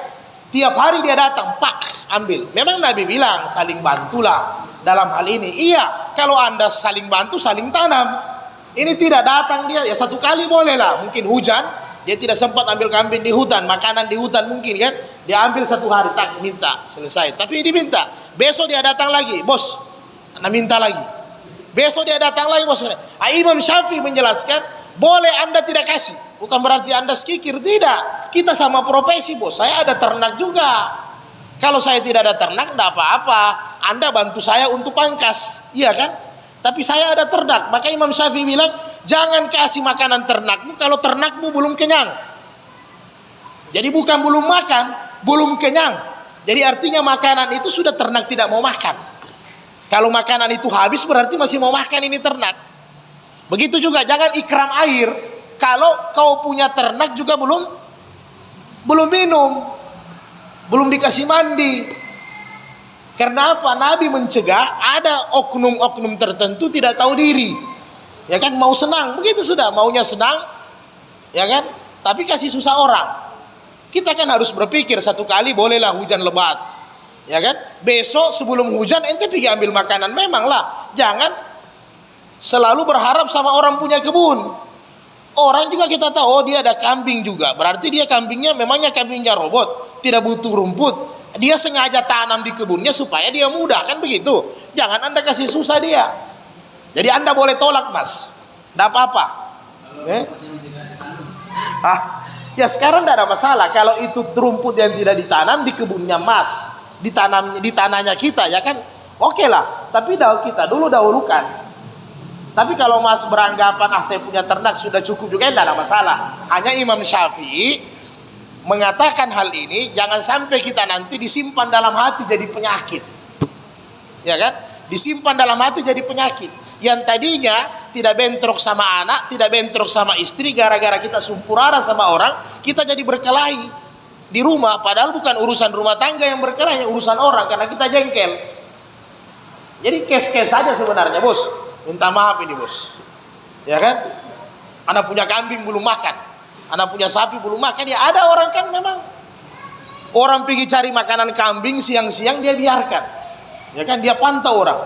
Tiap hari dia datang, pak, ambil. Memang Nabi bilang saling bantulah dalam hal ini. Iya, kalau Anda saling bantu, saling tanam. Ini tidak datang dia, ya satu kali boleh lah. Mungkin hujan, dia tidak sempat ambil kambing di hutan, makanan di hutan mungkin kan. Dia ambil satu hari, tak minta, selesai. Tapi diminta. Besok dia datang lagi, bos, Anda minta lagi. Besok dia datang lagi, bos. Imam Syafi'i menjelaskan, boleh Anda tidak kasih. Bukan berarti Anda skikir, tidak. Kita sama profesi bos, saya ada ternak juga. Kalau saya tidak ada ternak, tidak apa-apa. Anda bantu saya untuk pangkas, iya kan? Tapi saya ada ternak. Maka Imam Syafi'i bilang, jangan kasih makanan ternakmu kalau ternakmu belum kenyang. Jadi bukan belum makan, belum kenyang. Jadi artinya makanan itu sudah ternak tidak mau makan. Kalau makanan itu habis berarti masih mau makan ini ternak. Begitu juga jangan ikram air kalau kau punya ternak juga belum minum, belum dikasih mandi. Karena apa? Nabi mencegah ada oknum-oknum tertentu tidak tahu diri. Ya kan, mau senang, begitu sudah, maunya senang. Ya kan? Tapi kasih susah orang. Kita kan harus berpikir satu kali bolehlah hujan lebat. Ya kan? Besok sebelum hujan ente pergi ambil makanan, memanglah. Jangan selalu berharap sama orang punya kebun. Orang juga kita tahu, oh dia ada kambing juga. Berarti dia kambingnya memangnya kambingnya robot, tidak butuh rumput. Dia sengaja tanam di kebunnya supaya dia mudah, kan begitu. Jangan Anda kasih susah dia. Jadi Anda boleh tolak mas, tidak apa-apa. Ya sekarang tidak ada masalah. Kalau itu rumput yang tidak ditanam di kebunnya mas, di tanahnya kita, ya kan oke lah. Tapi kita dulu dahulukan. Tapi kalau mas beranggapan saya punya ternak sudah cukup juga, tidak ada masalah. Hanya Imam Syafi'i mengatakan hal ini, jangan sampai kita nanti disimpan dalam hati jadi penyakit. Ya kan? Disimpan dalam hati jadi penyakit. Yang tadinya tidak bentrok sama anak, tidak bentrok sama istri, gara-gara kita sumpurara sama orang, kita jadi berkelahi di rumah. Padahal bukan urusan rumah tangga yang berkelahi, urusan orang karena kita jengkel. Jadi kes-kes saja sebenarnya bos. Minta maaf ini bos, ya kan? Anak punya kambing belum makan, anak punya sapi belum makan. Ya ada orang kan memang orang pergi cari makanan kambing siang-siang dia biarkan, ya kan? Dia pantau orang.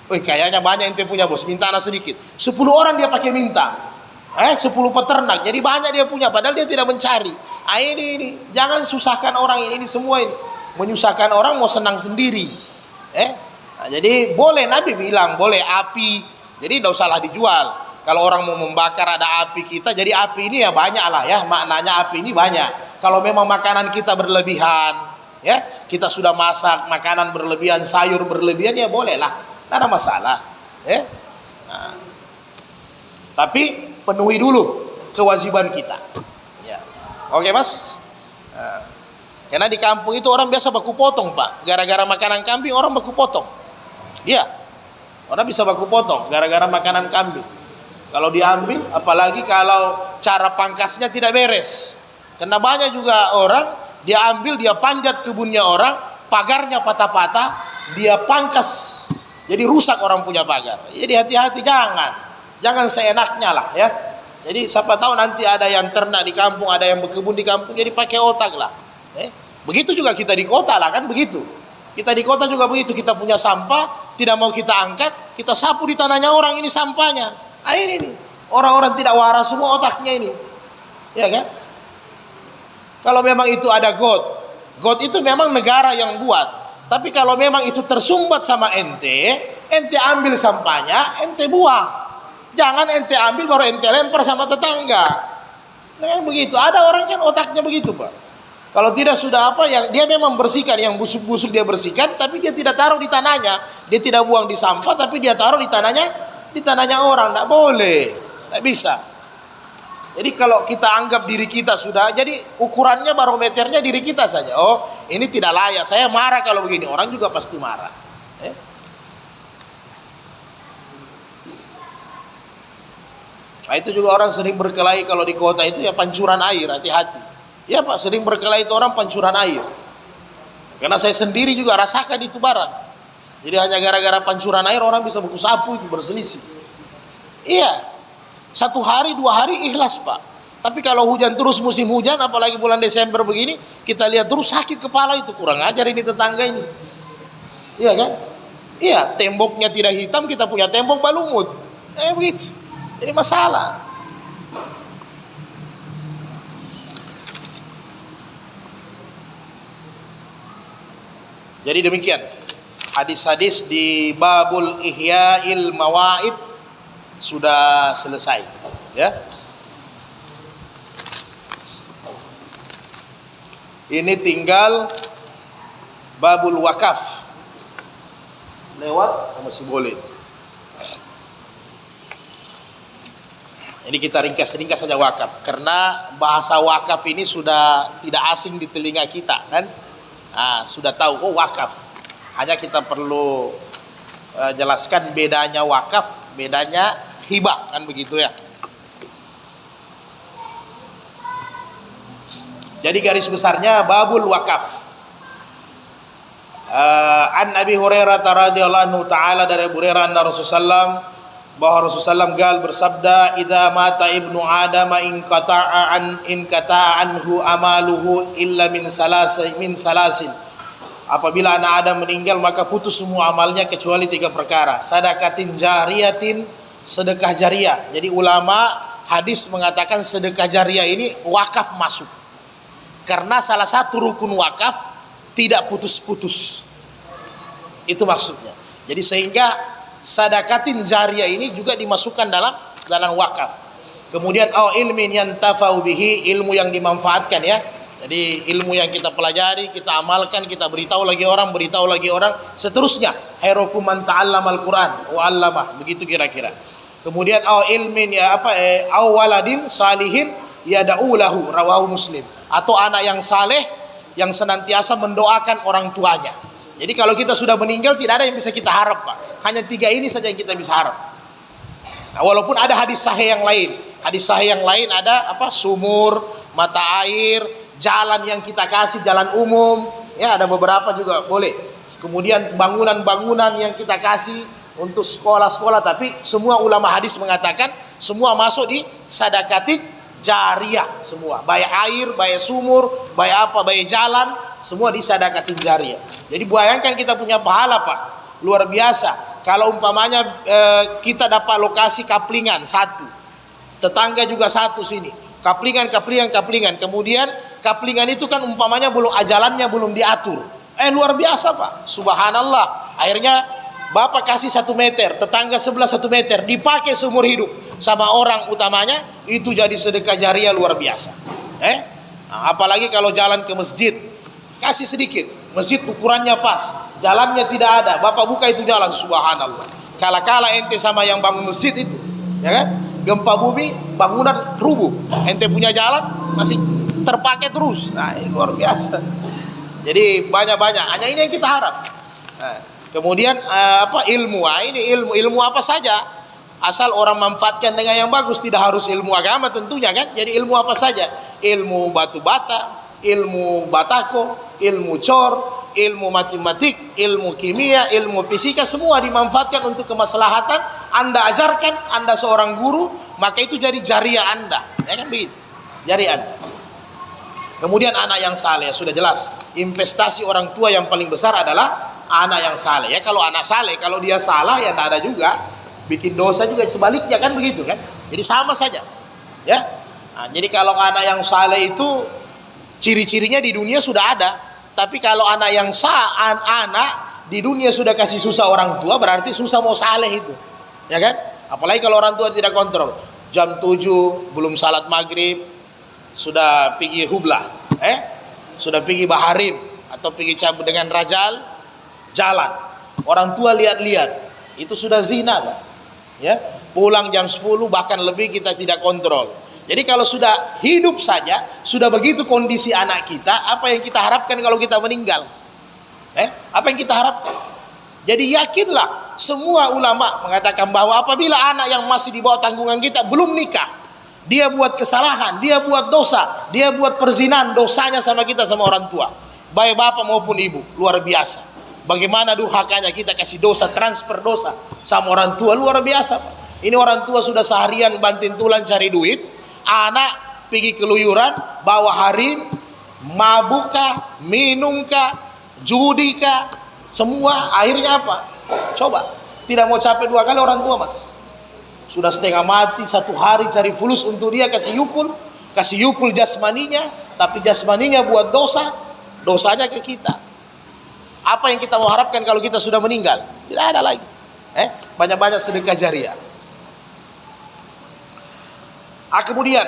Kayaknya banyak ente punya bos, minta anak sedikit. 10 orang dia pakai minta, 10 peternak, jadi banyak dia punya. Padahal dia tidak mencari. Ini jangan susahkan orang ini semua ini menyusahkan orang mau senang sendiri. Nah, jadi boleh, Nabi bilang boleh api, jadi tidak usahlah dijual. Kalau orang mau membakar ada api kita, jadi api ini ya banyak lah ya, maknanya api ini banyak. Kalau memang makanan kita berlebihan, ya kita sudah masak makanan berlebihan, sayur berlebihan, ya boleh lah, tidak ada masalah. Nah, tapi penuhi dulu kewajiban kita. Ya. Oke mas. Nah, karena di kampung itu orang biasa baku potong pak, gara-gara makanan kambing orang baku potong. Iya, orang bisa baku potong gara-gara makanan kambing. Kalau diambil, apalagi kalau cara pangkasnya tidak beres. Karena banyak juga orang, dia ambil, dia panjat kebunnya orang, pagarnya patah-patah, dia pangkas, jadi rusak orang punya pagar. Jadi hati-hati, jangan seenaknya lah ya. Jadi siapa tahu nanti ada yang ternak di kampung, ada yang berkebun di kampung, jadi pakai otak lah. Begitu juga kita di kota lah kan begitu. Kita di kota juga begitu, kita punya sampah, tidak mau kita angkat, kita sapu di tanahnya orang, ini sampahnya. Ini nih, orang-orang tidak waras semua otaknya ini. Ya kan? Kalau memang itu ada got itu memang negara yang buat. Tapi kalau memang itu tersumbat sama ente ambil sampahnya, ente buang. Jangan ente ambil baru ente lempar sama tetangga. Nah, begitu. Ada orang kan otaknya begitu, Pak. Kalau tidak sudah yang dia memang bersihkan, yang busuk-busuk dia bersihkan, tapi dia tidak taruh di tanahnya, dia tidak buang di sampah, tapi dia taruh di tanahnya orang. Tidak boleh, tidak bisa. Jadi kalau kita anggap diri kita sudah, jadi ukurannya barometernya diri kita saja. Oh, ini tidak layak. Saya marah kalau begini. Orang juga pasti marah. Nah, itu juga orang sering berkelahi kalau di kota itu ya pancuran air, hati-hati. Ya Pak, sering berkelahi itu orang pancuran air. Karena saya sendiri juga rasakan itu barang. Jadi hanya gara-gara pancuran air orang bisa buku sapu itu berselisih. Iya. 1 hari 2 hari ikhlas Pak. Tapi kalau hujan terus musim hujan, apalagi bulan Desember begini, kita lihat terus sakit kepala itu. Kurang ajar ini tetangga ini. Iya kan? Iya, temboknya tidak hitam, kita punya tembok balumut. Begitu. Ini masalah. Jadi demikian. Hadis-hadis di babul ihya'il mawaid sudah selesai, ya. Ini tinggal babul wakaf. Lewat masih boleh. Ini kita ringkas-ringkas saja wakaf, karena bahasa wakaf ini sudah tidak asing di telinga kita, kan? Nah, sudah tahu, oh wakaf. Hanya kita perlu jelaskan bedanya wakaf, bedanya hibah, kan begitu ya. Jadi garis besarnya babul wakaf. An Abi Hurairah radhiyallahu anhu ta'ala, dari Abu Hurairah anna Rasulullah bahwa Rasulullah SAW bersabda, idza mata ibnu adam in qata'a anhu amaluhu illa min salasin. Apabila anak Adam meninggal maka putus semua amalnya kecuali 3 perkara. Sadaqatin jariyatin, sedekah jariah. Jadi ulama hadis mengatakan sedekah jariah ini wakaf masuk. Karena salah satu rukun wakaf tidak putus-putus. Itu maksudnya. Jadi sehingga sadaqatin jariah ini juga dimasukkan dalam wakaf. Kemudian ilmin yantafa'u bihi, ilmu yang dimanfaatkan ya. Jadi ilmu yang kita pelajari, kita amalkan, kita beritahu lagi orang, seterusnya. Khairukum man ta'allamal Qur'an wa 'allamah, begitu kira-kira. Kemudian ilmin waladin salihin yad'u lahu, rawahu Muslim. Atau anak yang saleh yang senantiasa mendoakan orang tuanya. Jadi kalau kita sudah meninggal tidak ada yang bisa kita harap Pak. Hanya 3 ini saja yang kita bisa harap. Nah, walaupun ada hadis sahih yang lain. Hadis sahih yang lain ada sumur, mata air, jalan yang kita kasih, jalan umum, ya ada beberapa juga boleh. Kemudian bangunan-bangunan yang kita kasih untuk sekolah-sekolah, tapi semua ulama hadis mengatakan semua masuk di sadaqatin jariyah semua. Baik air, baik sumur, baik jalan, semua di sadaqatin jariyah. Jadi bayangkan kita punya pahala Pak, luar biasa. Kalau umpamanya kita dapat lokasi kaplingan 1, tetangga juga 1 sini. Kaplingan. Kemudian kaplingan itu kan umpamanya ajalannya belum diatur. Luar biasa Pak. Subhanallah. Akhirnya Bapak kasih 1 meter, tetangga sebelah 1 meter, dipakai seumur hidup sama orang utamanya, itu jadi sedekah jariah luar biasa. Nah, apalagi kalau jalan ke masjid, kasih sedikit. Masjid ukurannya pas, jalannya tidak ada, Bapak buka itu jalan, subhanallah. Kala-kala ente sama yang bangun masjid itu, ya kan? Gempa bumi, bangunan rubuh, ente punya jalan masih terpakai terus. Nah, ini luar biasa. Jadi banyak-banyak, hanya ini yang kita harap. Nah, kemudian ilmu. Nah, ini ilmu apa saja, asal orang manfaatkan dengan yang bagus. Tidak harus ilmu agama tentunya kan. Jadi ilmu apa saja, ilmu batu bata, ilmu batako, ilmu cor, ilmu matematik, ilmu kimia, ilmu fisika, semua dimanfaatkan untuk kemaslahatan. Anda ajarkan, Anda seorang guru, maka itu jadi jariah Anda, ya kan begitu, jariah Anda. Kemudian anak yang saleh, sudah jelas investasi orang tua yang paling besar adalah anak yang saleh. Ya kalau anak saleh, kalau dia salah ya tidak ada juga, bikin dosa juga, sebaliknya kan begitu kan. Jadi sama saja, ya. Nah, jadi kalau anak yang saleh itu ciri-cirinya di dunia sudah ada. Tapi kalau anak yang anak di dunia sudah kasih susah orang tua, berarti susah mau saleh itu, ya kan? Apalagi kalau orang tua tidak kontrol. Jam 7 belum salat maghrib sudah pergi hublah, sudah pergi baharim atau pergi cabut dengan rajal, jalan. Orang tua lihat-lihat, itu sudah zina, Pak. Ya, pulang jam 10 bahkan lebih kita tidak kontrol. Jadi kalau sudah hidup saja, sudah begitu kondisi anak kita, apa yang kita harapkan kalau kita meninggal? Apa yang kita harapkan? Jadi yakinlah, semua ulama mengatakan bahwa apabila anak yang masih di bawah tanggungan kita belum nikah, dia buat kesalahan, dia buat dosa, dia buat perzinahan, dosanya sama kita, sama orang tua, baik bapak maupun ibu, luar biasa. Bagaimana durhakanya kita kasih dosa, transfer dosa sama orang tua, luar biasa. Ini orang tua sudah seharian banting tulang cari duit, anak pergi keluyuran, bawa harim, mabukah, minumkah, judikah, semua akhirnya apa? Coba, tidak mau capek 2 kali orang tua, mas. Sudah setengah mati 1 hari cari fulus untuk dia kasih yukul jasmaninya, tapi jasmaninya buat dosa, dosanya ke kita. Apa yang kita mau harapkan kalau kita sudah meninggal? Tidak ada lagi. Banyak-banyak sedekah jariah. Kemudian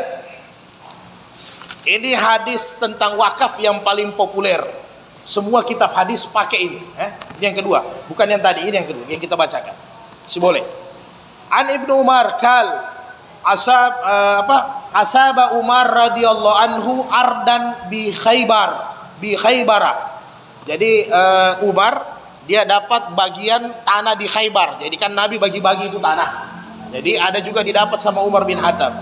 ini hadis tentang wakaf yang paling populer. Semua kitab hadis pakai ini. Ini yang kedua, bukan yang tadi, ini yang kedua yang kita bacakan. Boleh. An Ibnu Umar asaba Umar radhiyallahu anhu ardan bi Khaybara. Jadi Umar dia dapat bagian tanah di Khaybar. Jadi kan Nabi bagi-bagi itu tanah. Jadi ada juga didapat sama Umar bin Khattab.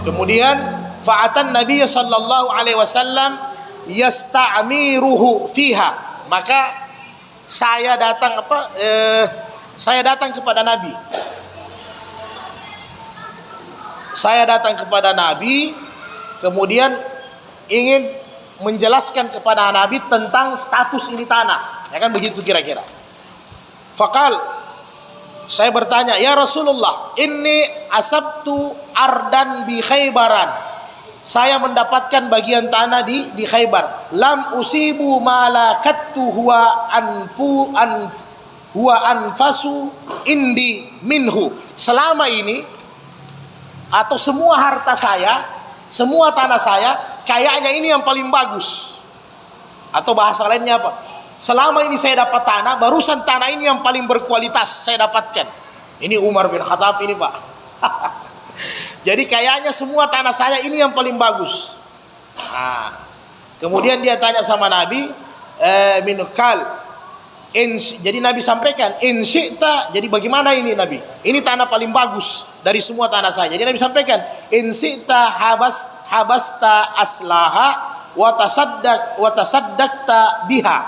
Kemudian fa'atan Nabi sallallahu alaihi wasallam yasta'miruhu fiha. Maka saya datang kepada Nabi. Saya datang kepada Nabi, kemudian ingin menjelaskan kepada Nabi tentang status ini tanah. Ya kan begitu kira-kira. Faqal, saya bertanya, ya Rasulullah, inni asabtu ardan bi Khaybaran. Saya mendapatkan bagian tanah di Khaybar. Lam usibu malakattu huwa anfasu indi minhu. Selama ini atau semua harta saya, semua tanah saya, kayaknya ini yang paling bagus. Atau bahasa lainnya apa? Selama ini saya dapat tanah, barusan tanah ini yang paling berkualitas saya dapatkan. Ini Umar bin Khattab ini, Pak. Jadi kayaknya semua tanah saya ini yang paling bagus. Kemudian dia tanya sama Nabi, jadi Nabi sampaikan, in syi'ta, jadi bagaimana ini Nabi? Ini tanah paling bagus dari semua tanah saya. Jadi Nabi sampaikan, in syi'ta habasta aslaha wa tasaddaqta biha.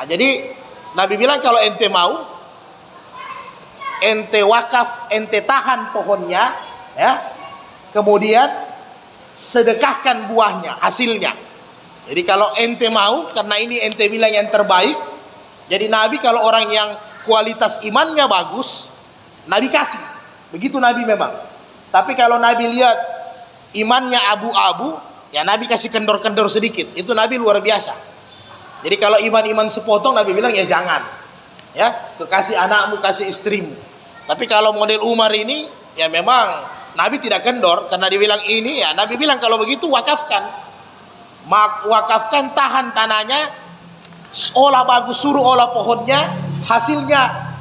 Jadi Nabi bilang kalau ente mau, ente wakaf, ente tahan pohonnya, ya. Kemudian sedekahkan buahnya, hasilnya. Jadi kalau ente mau, karena ini ente bilang yang terbaik. Jadi Nabi kalau orang yang kualitas imannya bagus, Nabi kasih. Begitu Nabi memang. Tapi kalau Nabi lihat imannya abu-abu, ya Nabi kasih kendor-kendor sedikit. Itu Nabi luar biasa. Jadi kalau iman-iman sepotong, Nabi bilang ya jangan. Ya, kasih anakmu, kasih istrimu. Tapi kalau model Umar ini, ya memang Nabi tidak kendor, karena dia bilang ini, ya Nabi bilang kalau begitu wakafkan. Wakafkan, tahan tanahnya, olah bagus, suruh olah pohonnya, hasilnya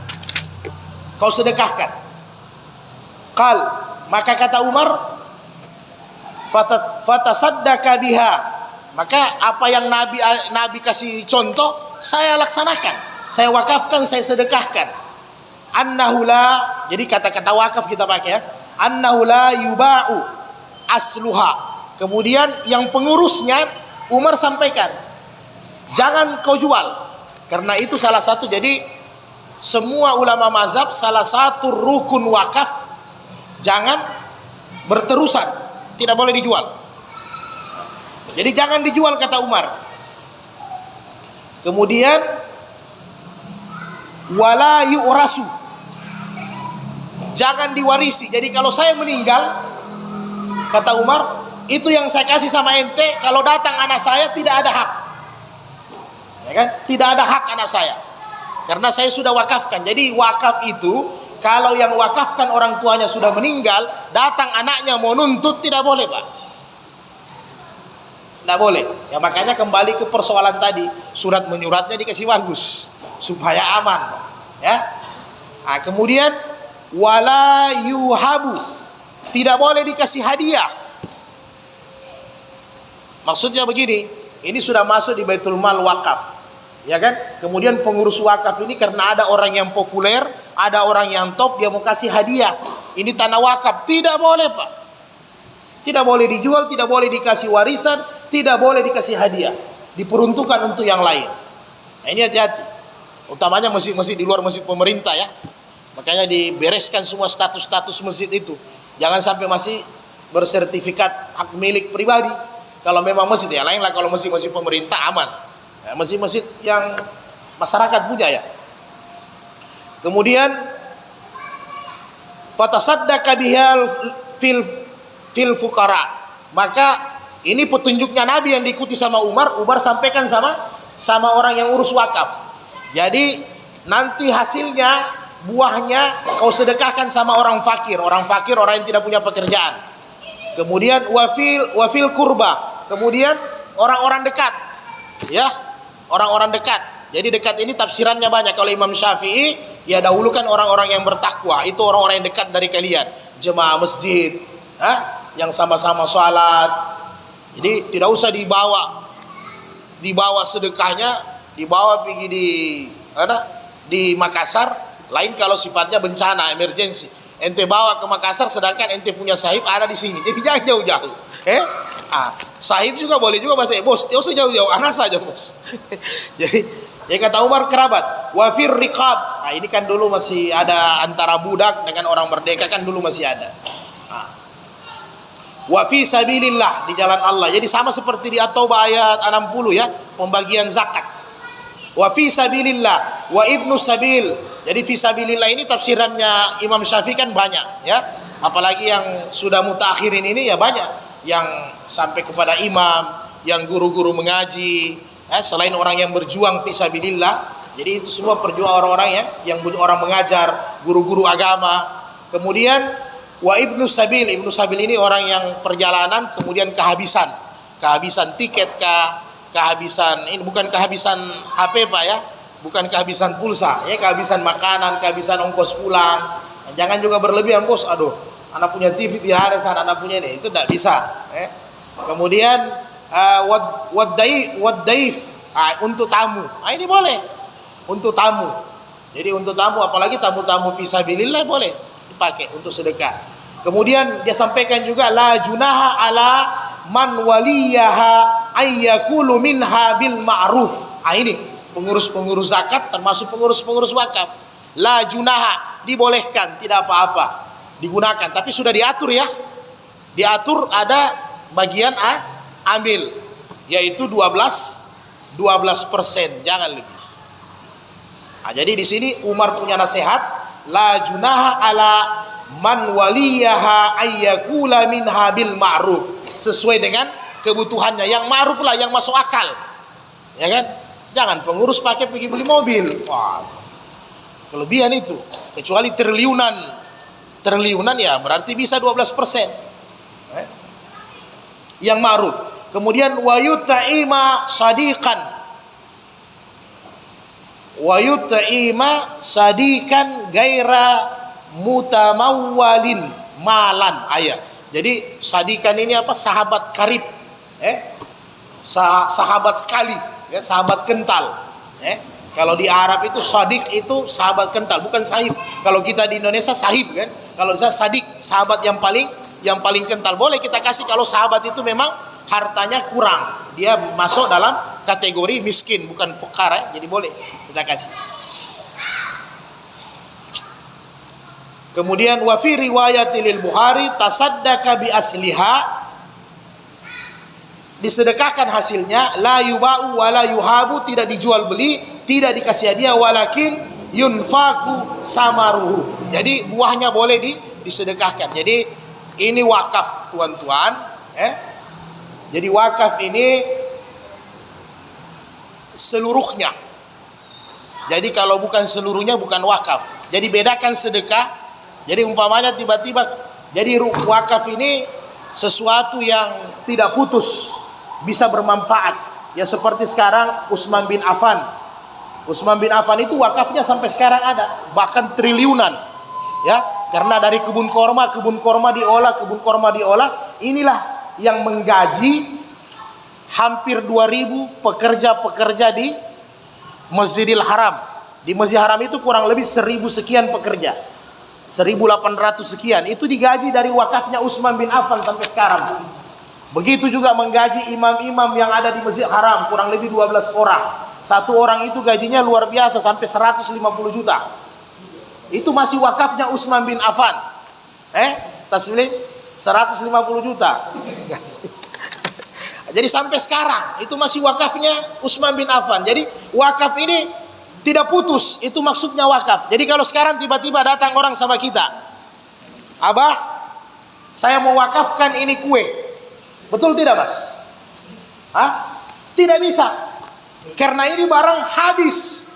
kau sedekahkan. Maka kata Umar, fatasaddaqa biha. Maka apa yang Nabi kasih contoh, saya laksanakan, saya wakafkan, saya sedekahkan. Annahu la, jadi kata-kata wakaf kita pakai ya. Annahu la yuba'u asluha. Kemudian yang pengurusnya Umar sampaikan, jangan kau jual. Karena itu salah satu, jadi semua ulama mazhab salah satu rukun wakaf jangan berterusan, tidak boleh dijual. Jadi jangan dijual kata Umar. Kemudian wala yu'rasu, jangan diwarisi. Jadi kalau saya meninggal, kata Umar, itu yang saya kasih sama ente, kalau datang anak saya tidak ada hak. Ya kan? Tidak ada hak anak saya. Karena saya sudah wakafkan. Jadi wakaf itu, kalau yang wakafkan orang tuanya sudah meninggal, datang anaknya mau nuntut, tidak boleh, Pak. Tidak boleh. Ya makanya kembali ke persoalan tadi, surat menyuratnya dikasih bagus supaya aman. Ya. Kemudian wala yuhabu, tidak boleh dikasih hadiah. Maksudnya begini, ini sudah masuk di Baitul Mal wakaf, ya kan? Kemudian pengurus wakaf ini karena ada orang yang populer, ada orang yang top, dia mau kasih hadiah. Ini tanah wakaf, tidak boleh Pak. Tidak boleh dijual, tidak boleh dikasih warisan, tidak boleh dikasih hadiah. Diperuntukkan untuk yang lain. Nah, ini hati-hati. Utamanya masjid-masjid di luar masjid pemerintah ya. Makanya dibereskan semua status-status masjid itu. Jangan sampai masih bersertifikat hak milik pribadi. Kalau memang masjid ya lain lah, kalau masjid-masjid pemerintah aman. Ya, masjid-masjid yang masyarakat punya ya. Kemudian fatasaddaqa bihal fil fuqara. Maka ini petunjuknya Nabi yang diikuti sama Umar. Umar sampaikan sama orang yang urus wakaf. Jadi nanti hasilnya, buahnya kau sedekahkan sama orang fakir, orang yang tidak punya pekerjaan. Kemudian wafil kurba. Kemudian orang-orang dekat, ya, orang-orang dekat. Jadi dekat ini tafsirannya banyak. Kalau Imam Syafi'i, ya dahulukan orang-orang yang bertakwa. Itu orang-orang yang dekat dari kalian, jemaah masjid, yang sama-sama sholat. Jadi tidak usah dibawa sedekahnya, dibawa pergi di Makassar. Lain kalau sifatnya bencana, emergensi. Ente bawa ke Makassar, sedangkan ente punya sahib ada di sini. Jadi jangan jauh-jauh. Sahib juga boleh juga bahasa bos, tidak usah jauh-jauh, anak saja bos. Jadi kata Umar kerabat, wafir riqab. Ini kan dulu masih ada antara budak dengan orang merdeka, kan dulu masih ada. Wafi sabilillah, di jalan Allah. Jadi sama seperti di At-Taubah ayat 60 ya, pembagian zakat. Wafi sabilillah, wa ibnu sabil. Jadi fi sabilillah ini tafsirannya Imam Syafi'i kan banyak ya. Apalagi yang sudah mutakhirin ini ya banyak. Yang sampai kepada imam, yang guru-guru mengaji, selain orang yang berjuang fi sabilillah. Jadi itu semua perjuangan orang-orang yang orang mengajar, guru-guru agama. Kemudian wa ibnu sabil ini orang yang perjalanan kemudian kehabisan tiket, kehabisan ini bukan kehabisan HP Pak ya, bukan kehabisan pulsa ya, kehabisan makanan, kehabisan ongkos pulang. Jangan juga berlebihan bos, aduh anak punya TV tidak ada sana, anak punya ini, itu tidak bisa. Kemudian wadaif untuk tamu, ini boleh untuk tamu. Jadi untuk tamu, apalagi tamu-tamu fisabilillah boleh dipakai untuk sedekah. Kemudian dia sampaikan juga la junaha ala man waliyaha ayyakulu minha bil ma'ruf. Ini pengurus-pengurus zakat termasuk pengurus-pengurus wakaf. La junaha, dibolehkan, tidak apa-apa, digunakan, tapi sudah diatur ya. Diatur ada bagian ambil, yaitu 12%, jangan lebih. Jadi di sini Umar punya nasihat, la junaha ala man waliyaha ayyakula minha bil ma'ruf, sesuai dengan kebutuhannya, yang ma'ruf lah, yang masuk akal. Ya kan? Jangan pengurus pakai pergi beli mobil. Wah, kelebihan itu. Kecuali triliunan ya berarti bisa 12%. Yang ma'ruf. Kemudian wayuta'ima sadikan gaira mutamawwalin malan. Jadi sadikan ini apa? Sahabat karib. Sahabat sekali, ya, sahabat kental. Kalau di Arab itu sadik itu sahabat kental, bukan sahib. Kalau kita di Indonesia sahib kan. Kalau di sana sadik, sahabat yang paling kental. Boleh kita kasih kalau sahabat itu memang hartanya kurang. Dia masuk dalam kategori miskin, bukan fuqara, jadi boleh kita kasih. Kemudian wa fi riwayatil Bukhari tasaddaqa bi asliha, disedekahkan hasilnya, la yuba'u wa la yuhabu, tidak dijual beli, tidak dikasih hadiah, walakin yunfaku samaruhu. Jadi buahnya boleh disedekahkan. Jadi ini wakaf tuan-tuan, Jadi wakaf ini seluruhnya. Jadi kalau bukan seluruhnya bukan wakaf. Jadi bedakan sedekah. Jadi umpamanya tiba-tiba, jadi wakaf ini sesuatu yang tidak putus, bisa bermanfaat. Ya seperti sekarang Utsman bin Affan. Utsman bin Affan itu wakafnya sampai sekarang ada, bahkan triliunan. Ya, karena dari kebun korma diolah, inilah yang menggaji hampir 2000 pekerja-pekerja di Masjidil Haram. Di Masjidil Haram itu kurang lebih 1000 sekian pekerja, 1800 sekian. Itu digaji dari wakafnya Utsman bin Affan sampai sekarang. Begitu juga menggaji imam-imam yang ada di Masjidil Haram, kurang lebih 12 orang. Satu orang itu gajinya luar biasa, sampai 150 juta. Itu masih wakafnya Utsman bin Affan. Taslim 150 juta. Jadi sampai sekarang itu masih wakafnya Utsman bin Affan. Jadi wakaf ini tidak putus, itu maksudnya wakaf. Jadi kalau sekarang tiba-tiba datang orang sama kita, Abah, saya mau wakafkan ini kue, betul tidak Mas? Tidak bisa, karena ini barang habis.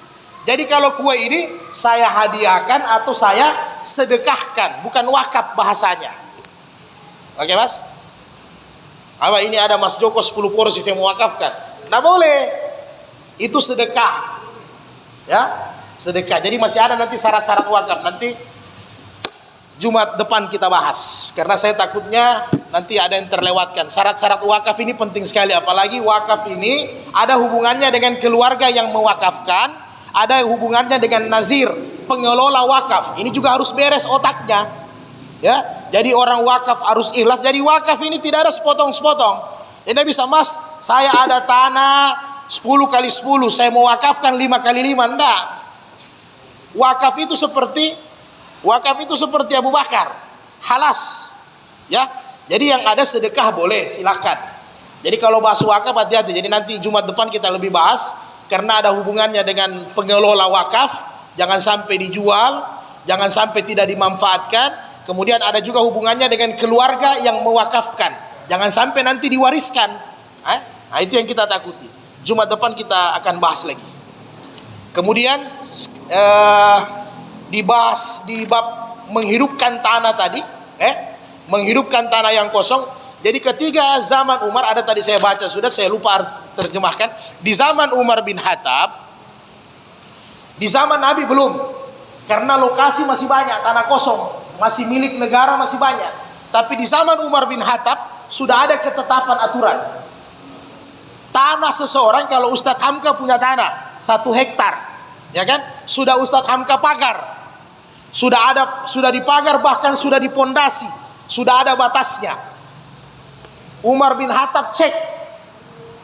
Jadi kalau kue ini saya hadiahkan atau saya sedekahkan, bukan wakaf bahasanya. Oke Mas? Abah, ini ada Mas Joko 10 porsi saya mau wakafkan. Nah boleh, itu sedekah. Ya, sedekah. Jadi masih ada nanti syarat-syarat wakaf. Nanti Jumat depan kita bahas, karena saya takutnya nanti ada yang terlewatkan. Syarat-syarat wakaf ini penting sekali, apalagi wakaf ini ada hubungannya dengan keluarga yang mewakafkan, ada hubungannya dengan nazir, pengelola wakaf. Ini juga harus beres otaknya. Ya, jadi orang wakaf harus ikhlas. Jadi wakaf ini tidak ada sepotong-sepotong. Ini bisa, Mas, saya ada tanah 10 kali 10, saya mau wakafkan 5 kali 5, enggak. Wakaf itu seperti Abu Bakar, halas. Ya, jadi yang ada sedekah boleh, silakan. Jadi kalau bahas wakaf hati-hati. Jadi nanti Jumat depan kita lebih bahas, karena ada hubungannya dengan pengelola wakaf. Jangan sampai dijual, jangan sampai tidak dimanfaatkan. Kemudian ada juga hubungannya dengan keluarga yang mewakafkan. Jangan sampai nanti diwariskan. Nah, itu yang kita takuti. Jumat depan kita akan bahas lagi. Kemudian dibahas di bab menghidupkan tanah tadi, menghidupkan tanah yang kosong. Jadi ketika zaman Umar, ada tadi saya baca sudah, saya lupa terjemahkan. Di zaman Umar bin Khattab, di zaman Nabi belum, karena lokasi masih banyak, tanah kosong, masih milik negara masih banyak. Tapi di zaman Umar bin Khattab sudah ada ketetapan aturan. Tanah seseorang, kalau Ustadz Hamka punya tanah 1 hektar, ya kan? Sudah Ustadz Hamka pagar, sudah dipagar, bahkan sudah dipondasi, sudah ada batasnya. Umar bin Khattab cek,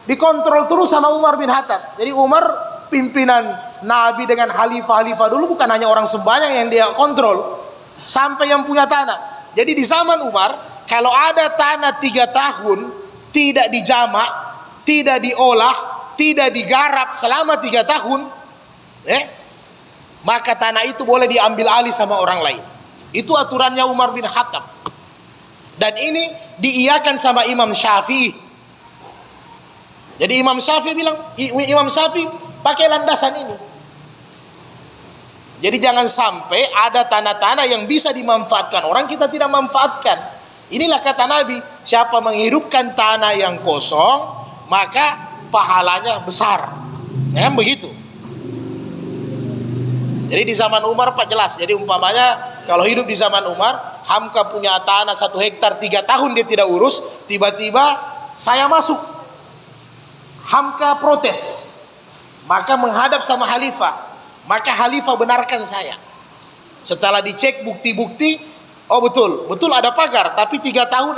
dikontrol terus sama Umar bin Khattab. Jadi Umar pimpinan Nabi dengan khalifah-khalifah dulu, bukan hanya orang sembahyang yang dia kontrol, sampai yang punya tanah. Jadi di zaman Umar, kalau ada tanah 3 tahun tidak dijamak, tidak diolah, tidak digarap selama 3 tahun, maka tanah itu boleh diambil alih sama orang lain. Itu aturannya Umar bin Khattab. Dan ini diiyakan sama Imam Syafi'i. Jadi Imam Syafi'i bilang, Imam Syafi'i pakai landasan ini. Jadi jangan sampai ada tanah-tanah yang bisa dimanfaatkan orang, kita tidak manfaatkan. Inilah kata Nabi, siapa menghidupkan tanah yang kosong, maka pahalanya besar. Ya kan begitu. Jadi di zaman Umar Pak jelas. Jadi umpamanya kalau hidup di zaman Umar, Hamka punya tanah 1 hektar 3 tahun dia tidak urus, tiba-tiba saya masuk, Hamka protes, maka menghadap sama khalifah, maka khalifah benarkan saya. Setelah dicek bukti-bukti, oh betul ada pagar, tapi 3 tahun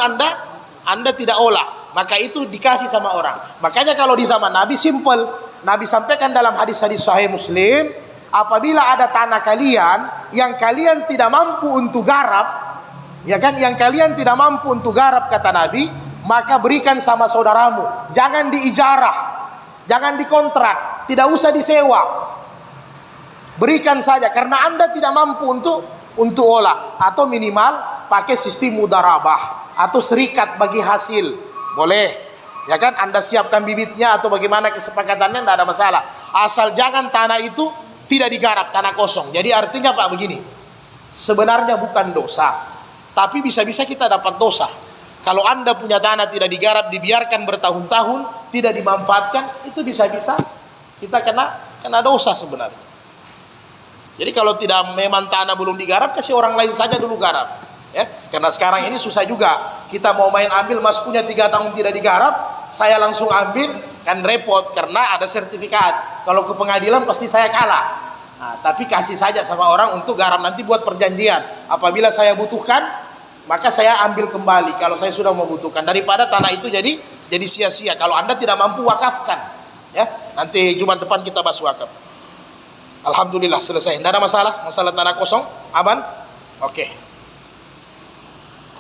anda tidak olah, maka itu dikasih sama orang. Makanya kalau di zaman Nabi simple, Nabi sampaikan dalam hadis-hadis Sahih Muslim, apabila ada tanah kalian yang kalian tidak mampu untuk garap, ya kan, yang kalian tidak mampu untuk garap kata Nabi, maka berikan sama saudaramu. Jangan diijarah, jangan dikontrak, tidak usah disewa. Berikan saja, karena anda tidak mampu untuk olah, atau minimal pakai sistem mudarabah atau serikat bagi hasil, boleh, ya kan? Anda siapkan bibitnya atau bagaimana kesepakatannya, tidak ada masalah, asal jangan tanah itu tidak digarap, tanah kosong. Jadi artinya Pak begini, sebenarnya bukan dosa, tapi bisa-bisa kita dapat dosa. Kalau anda punya tanah tidak digarap, dibiarkan bertahun-tahun, tidak dimanfaatkan, itu bisa-bisa kita kena dosa sebenarnya. Jadi kalau tidak, memang tanah belum digarap, kasih orang lain saja dulu garap. Ya, karena sekarang ini susah juga. Kita mau main ambil, mas punya 3 tahun tidak digarap, saya langsung ambil, kan repot karena ada sertifikat. Kalau ke pengadilan pasti saya kalah. Nah, tapi kasih saja sama orang untuk garam, nanti buat perjanjian. Apabila saya butuhkan, maka saya ambil kembali kalau saya sudah membutuhkan, daripada tanah itu jadi sia-sia. Kalau Anda tidak mampu, wakafkan. Ya, nanti Jumat depan kita bahas wakaf. Alhamdulillah selesai. Tidak ada masalah tanah kosong, aman. Oke.